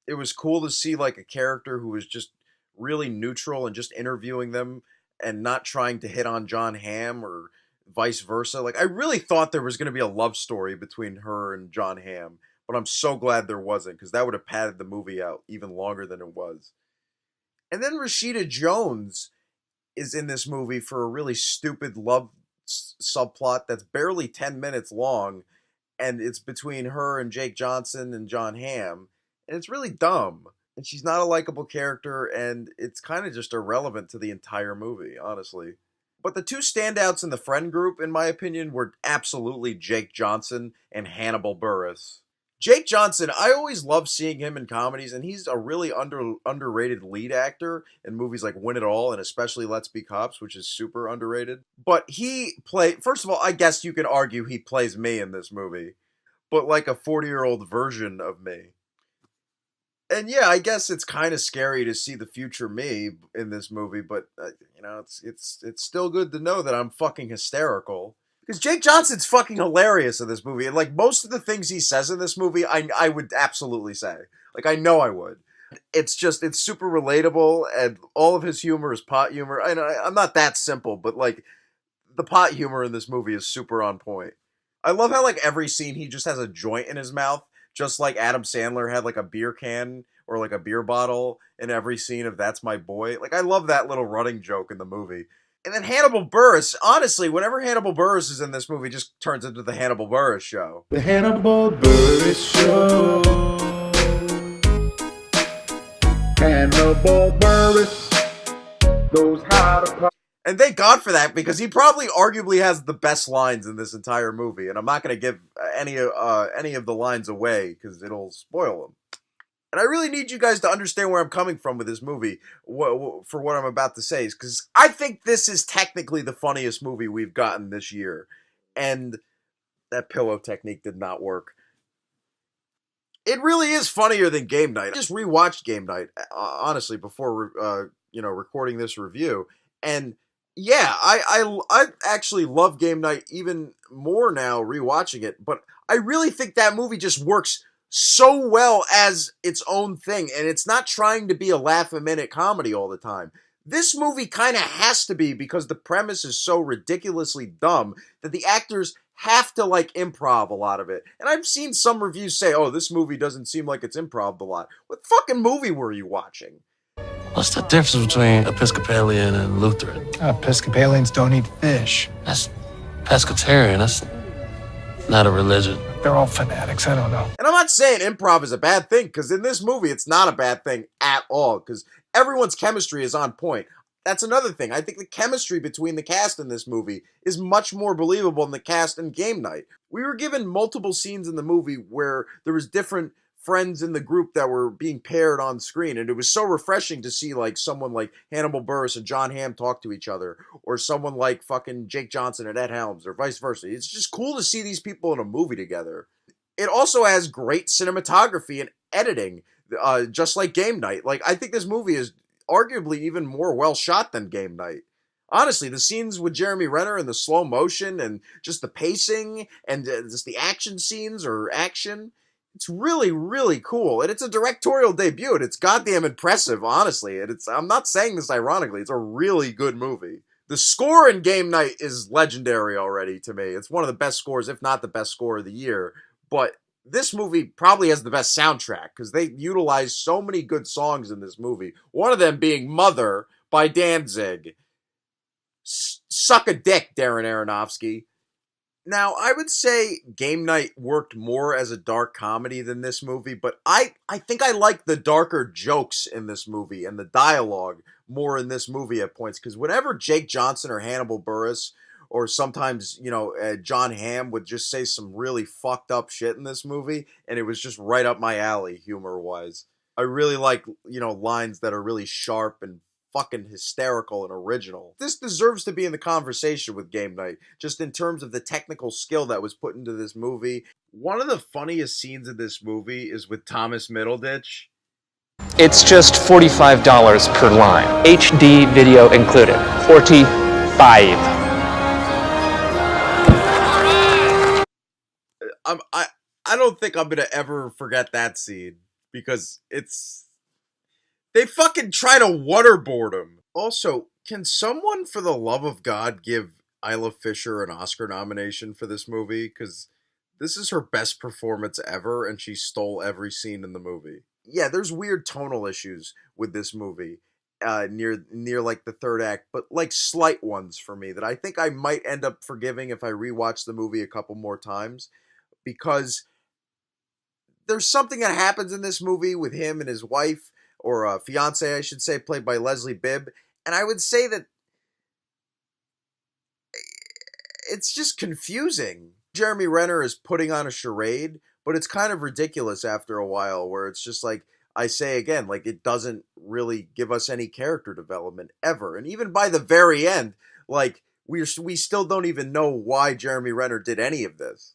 [SPEAKER 5] it was cool to see, like, a character who was just really neutral and just interviewing them and not trying to hit on Jon Hamm or vice versa. Like, I really thought there was going to be a love story between her and Jon Hamm, but I'm so glad there wasn't, because that would have padded the movie out even longer than it was. And then Rashida Jones is in this movie for a really stupid love subplot that's barely 10 minutes long, and it's between her and Jake Johnson and Jon Hamm, and it's really dumb. And she's not a likable character, and it's kind of just irrelevant to the entire movie, honestly. But the two standouts in the friend group, in my opinion, were absolutely Jake Johnson and Hannibal Buress. Jake Johnson, I always love seeing him in comedies, and he's a really underrated lead actor in movies like Win It All, and especially Let's Be Cops, which is super underrated. But first of all, I guess you could argue he plays me in this movie, but like a 40-year-old version of me. And yeah, I guess it's kind of scary to see the future me in this movie, but it's still good to know that I'm fucking hysterical. Because Jake Johnson's fucking hilarious in this movie. And, like, most of the things he says in this movie, I would absolutely say. Like, I know I would. It's super relatable, and all of his humor is pot humor. I'm not that simple, but, like, the pot humor in this movie is super on point. I love how, like, every scene he just has a joint in his mouth, just like Adam Sandler had, like, a beer can or, like, a beer bottle in every scene of That's My Boy. Like, I love that little running joke in the movie. And then Hannibal Buress, honestly, whenever Hannibal Buress is in this movie, it just turns into the Hannibal Buress Show.
[SPEAKER 1] The Hannibal Buress Show. Hannibal Buress knows how to...
[SPEAKER 5] And thank God for that, because he probably arguably has the best lines in this entire movie. And I'm not going to give any of the lines away, because it'll spoil them. And I really need you guys to understand where I'm coming from with this movie for what I'm about to say. Because I think this is technically the funniest movie we've gotten this year. And that pillow technique did not work. It really is funnier than Game Night. I just rewatched Game Night, honestly, before recording this review. And yeah, I actually love Game Night even more now rewatching it. But I really think that movie just works so well as its own thing, and it's not trying to be a laugh-a-minute comedy all the time. This movie kind of has to be, because the premise is so ridiculously dumb that the actors have to, like, improv a lot of it. And I've seen some reviews say, oh, this movie doesn't seem like it's improv a lot. What fucking movie were you watching?
[SPEAKER 2] What's the difference between Episcopalian and Lutheran?
[SPEAKER 7] Episcopalians don't eat fish.
[SPEAKER 2] That's pescatarian. That's not a religion.
[SPEAKER 7] They're all fanatics. I don't know.
[SPEAKER 5] And I'm not saying improv is a bad thing, because in this movie, it's not a bad thing at all, because everyone's chemistry is on point. That's another thing. I think the chemistry between the cast in this movie is much more believable than the cast in Game Night. We were given multiple scenes in the movie where there was different friends in the group that were being paired on screen, and it was so refreshing to see, like, someone like Hannibal Buress and Jon Hamm talk to each other, or someone like fucking Jake Johnson and Ed Helms, or vice versa. It's just cool to see these people in a movie together. It also has great cinematography and editing, just like Game Night. Like, I think this movie is arguably even more well shot than Game Night. Honestly, the scenes with Jeremy Renner and the slow motion and just the pacing and just the action scenes or action, It's really, really cool. And it's a directorial debut, and it's goddamn impressive, honestly. And I'm not saying this ironically. It's a really good movie. The score in Game Night is legendary already to me. It's one of the best scores, if not the best score of the year. But this movie probably has the best soundtrack, because they utilize so many good songs in this movie. One of them being Mother by Danzig. Suck a dick, Darren Aronofsky. Now, I would say Game Night worked more as a dark comedy than this movie, but I think I like the darker jokes in this movie and the dialogue more in this movie at points, because whenever Jake Johnson or Hannibal Buress or sometimes, John Hamm would just say some really fucked up shit in this movie, and it was just right up my alley humor-wise. I really like, lines that are really sharp and fucking hysterical and original. This deserves to be in the conversation with Game Night, just in terms of the technical skill that was put into this movie. One of the funniest scenes in this movie is with Thomas Middleditch.
[SPEAKER 6] It's just $45 per line. HD video included. 45.
[SPEAKER 5] I don't think I'm gonna ever forget that scene, because they fucking try to waterboard him. Also, can someone, for the love of God, give Isla Fisher an Oscar nomination for this movie? Because this is her best performance ever, and she stole every scene in the movie. Yeah, there's weird tonal issues with this movie near like the third act, but like slight ones for me that I think I might end up forgiving if I rewatch the movie a couple more times, because there's something that happens in this movie with him and his wife, or fiance, I should say, played by Leslie Bibb, and I would say that it's just confusing. Jeremy Renner is putting on a charade, but it's kind of ridiculous after a while, where it's just like, I say again, like, it doesn't really give us any character development ever. And even by the very end, like, we still don't even know why Jeremy Renner did any of this.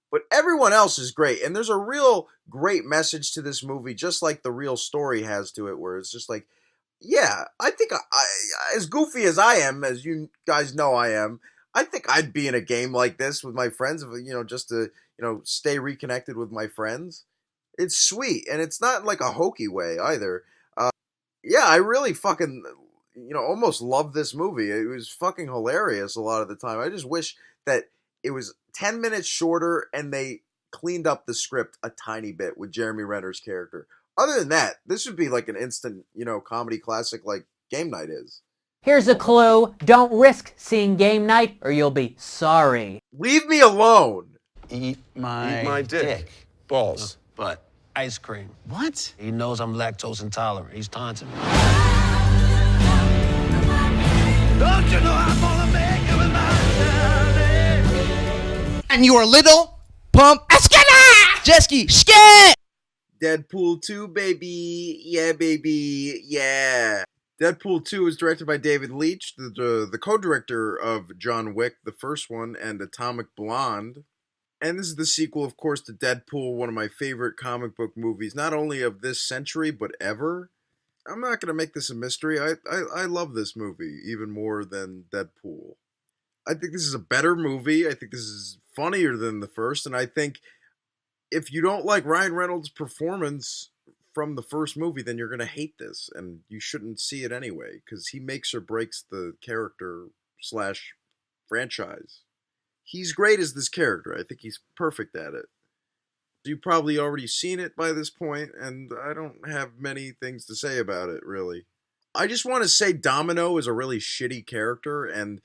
[SPEAKER 5] But everyone else is great, and there's a real great message to this movie, just like the real story has to it, where it's just like, yeah, I think I as goofy as I am, as you guys know I am, I think I'd be in a game like this with my friends, just to, stay reconnected with my friends. It's sweet, and it's not like a hokey way either. Yeah, I really fucking, almost love this movie. It was fucking hilarious a lot of the time. I just wish that it was 10 minutes shorter and they cleaned up the script a tiny bit with Jeremy Renner's character. Other than that, this would be like an instant, comedy classic like Game Night is.
[SPEAKER 17] Here's a clue. Don't risk seeing Game Night or you'll be sorry.
[SPEAKER 5] Leave me alone.
[SPEAKER 19] Eat my dick. Balls.
[SPEAKER 2] But ice cream.
[SPEAKER 19] What?
[SPEAKER 2] He knows I'm lactose intolerant. He's taunting me.
[SPEAKER 3] Don't you know I'm gonna make you with my and you are little pump jet ski skit.
[SPEAKER 5] Deadpool 2, baby. Yeah, baby. Yeah. Deadpool 2 is directed by David Leitch, the co-director of John Wick, the first one, and Atomic Blonde. And this is the sequel, of course, to Deadpool, one of my favorite comic book movies, not only of this century, but ever. I'm not going to make this a mystery. I love this movie even more than Deadpool. I think this is a better movie. I think this is funnier than the first, and I think if you don't like Ryan Reynolds' performance from the first movie, then you're going to hate this, and you shouldn't see it anyway, because he makes or breaks the character / franchise. He's great as this character. I think he's perfect at it. You've probably already seen it by this point, and I don't have many things to say about it, really. I just want to say Domino is a really shitty character, and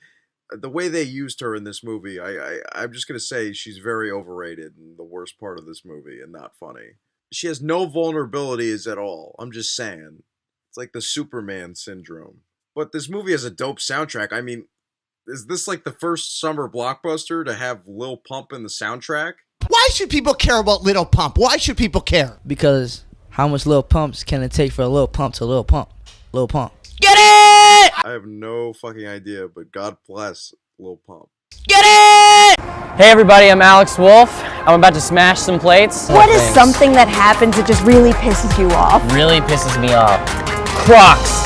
[SPEAKER 5] the way they used her in this movie, I'm just going to say she's very overrated and the worst part of this movie and not funny. She has no vulnerabilities at all. I'm just saying. It's like the Superman syndrome. But this movie has a dope soundtrack. I mean, is this like the first summer blockbuster to have Lil Pump in the soundtrack?
[SPEAKER 3] Why should people care about Lil Pump? Why should people care?
[SPEAKER 20] Because how much Lil Pumps can it take for a Lil Pump to Lil Pump? Lil Pump.
[SPEAKER 3] Get it!
[SPEAKER 5] I have no fucking idea, but God bless Lil Pump.
[SPEAKER 3] Get it!
[SPEAKER 17] Hey everybody, I'm Alex Wolf. I'm about to smash some plates.
[SPEAKER 22] What is something that happens that just really pisses you off?
[SPEAKER 17] Really pisses me off? Crocs.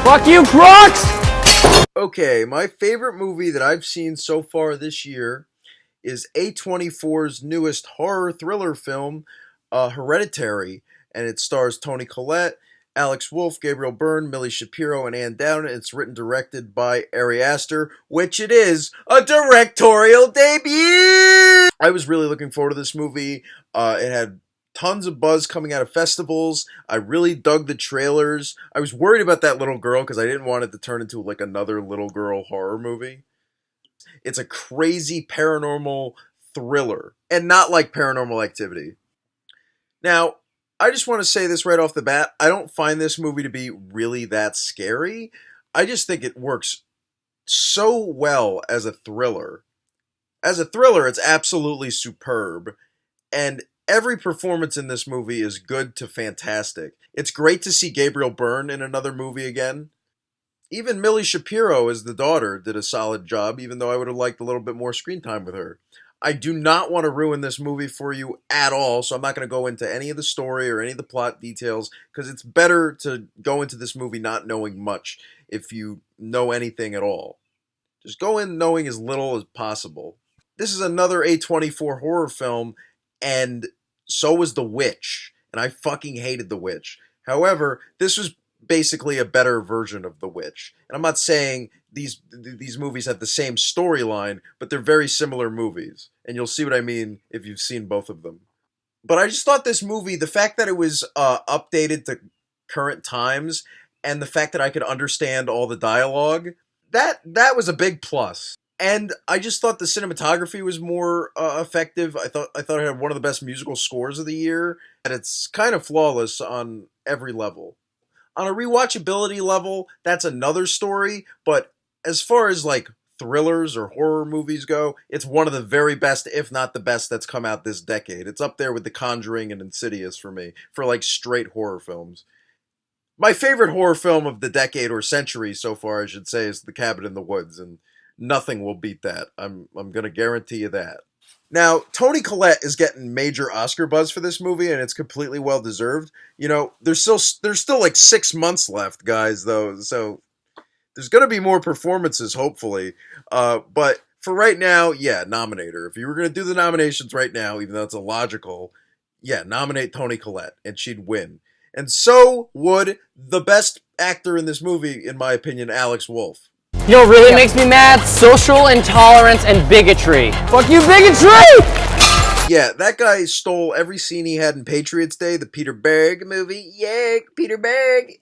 [SPEAKER 17] Fuck you, Crocs!
[SPEAKER 5] Okay, my favorite movie that I've seen so far this year is A24's newest horror thriller film, Hereditary, and it stars Toni Collette, Alex Wolff, Gabriel Byrne, Millie Shapiro, and Ann Dowd. It's written directed by Ari Aster, which it is a directorial debut! I was really looking forward to this movie. It had tons of buzz coming out of festivals. I really dug the trailers. I was worried about that little girl because I didn't want it to turn into like another little girl horror movie. It's a crazy paranormal thriller, and not like Paranormal Activity. Now, I just want to say this right off the bat. I don't find this movie to be really that scary. I just think it works so well as a thriller. As a thriller, it's absolutely superb. And every performance in this movie is good to fantastic. It's great to see Gabriel Byrne in another movie again. Even Millie Shapiro as the daughter did a solid job, even though I would have liked a little bit more screen time with her. I do not want to ruin this movie for you at all, so I'm not going to go into any of the story or any of the plot details, because it's better to go into this movie not knowing much if you know anything at all. Just go in knowing as little as possible. This is another A24 horror film, and so was The Witch, and I fucking hated The Witch. However, this was basically a better version of The Witch. And I'm not saying these movies have the same storyline, but they're very similar movies. And you'll see what I mean if you've seen both of them. But I just thought this movie, the fact that it was updated to current times, and the fact that I could understand all the dialogue, that was a big plus. And I just thought the cinematography was more effective. I thought it had one of the best musical scores of the year, and it's kind of flawless on every level. On a rewatchability level, that's another story, but as far as like thrillers or horror movies go, it's one of the very best, if not the best, that's come out this decade. It's up there with The Conjuring and Insidious for me, for like straight horror films. My favorite horror film of the decade or century so far, I should say, is The Cabin in the Woods, and nothing will beat that. I'm going to guarantee you that. Now, Toni Collette is getting major Oscar buzz for this movie, and it's completely well-deserved. You know, there's still like 6 months left, guys, though, so there's going to be more performances, hopefully. But for right now, yeah, nominate her. If you were going to do the nominations right now, even though it's illogical, yeah, nominate Toni Collette, and she'd win. And so would the best actor in this movie, in my opinion, Alex Wolff.
[SPEAKER 9] You know what really makes me mad? Social intolerance and bigotry. Fuck you, bigotry!
[SPEAKER 5] Yeah, that guy stole every scene he had in Patriots Day, the Peter Berg movie. Yeah, Peter Berg.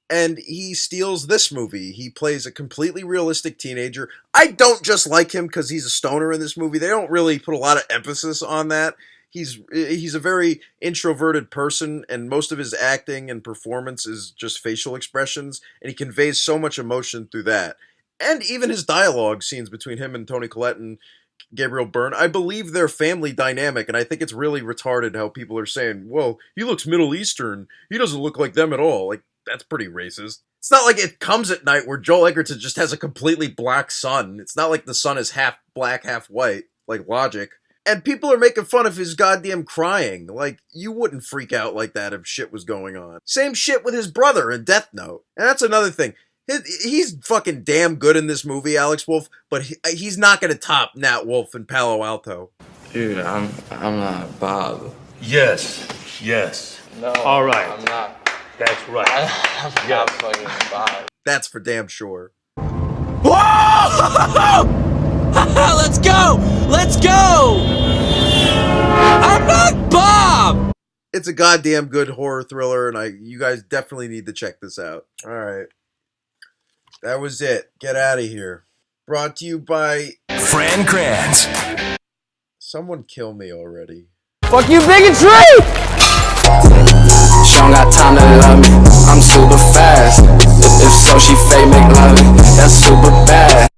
[SPEAKER 5] And he steals this movie. He plays a completely realistic teenager. I don't just like him because he's a stoner in this movie. They don't really put a lot of emphasis on that. He's a very introverted person, and most of his acting and performance is just facial expressions, and he conveys so much emotion through that. And even his dialogue scenes between him and Toni Collette and Gabriel Byrne, I believe they're family dynamic, and I think it's really retarded how people are saying, well, he looks Middle Eastern. He doesn't look like them at all. Like, that's pretty racist. It's not like It Comes at Night where Joel Edgerton just has a completely black son. It's not like the son is half black, half white, like Logic. And people are making fun of his goddamn crying. Like, you wouldn't freak out like that if shit was going on. Same shit with his brother in Death Note. And that's another thing. He's fucking damn good in this movie, Alex Wolff, but he's not going to top Nat Wolff in Palo Alto.
[SPEAKER 10] Dude, I'm not Bob.
[SPEAKER 21] Yes.
[SPEAKER 10] No,
[SPEAKER 21] All right.
[SPEAKER 10] I'm not.
[SPEAKER 21] That's right.
[SPEAKER 10] I'm not fucking Bob.
[SPEAKER 5] That's for damn sure.
[SPEAKER 9] Whoa! Let's go! Let's go! I'm not Bob!
[SPEAKER 5] It's a goddamn good horror thriller, and you guys definitely need to check this out. All right. That was it. Get out of here. Brought to you by
[SPEAKER 18] Fran Kranz.
[SPEAKER 5] Someone kill me already.
[SPEAKER 9] Fuck you, bigotry!
[SPEAKER 4] She don't got time to love me. I'm super fast. If so, she fake make love me. That's super bad.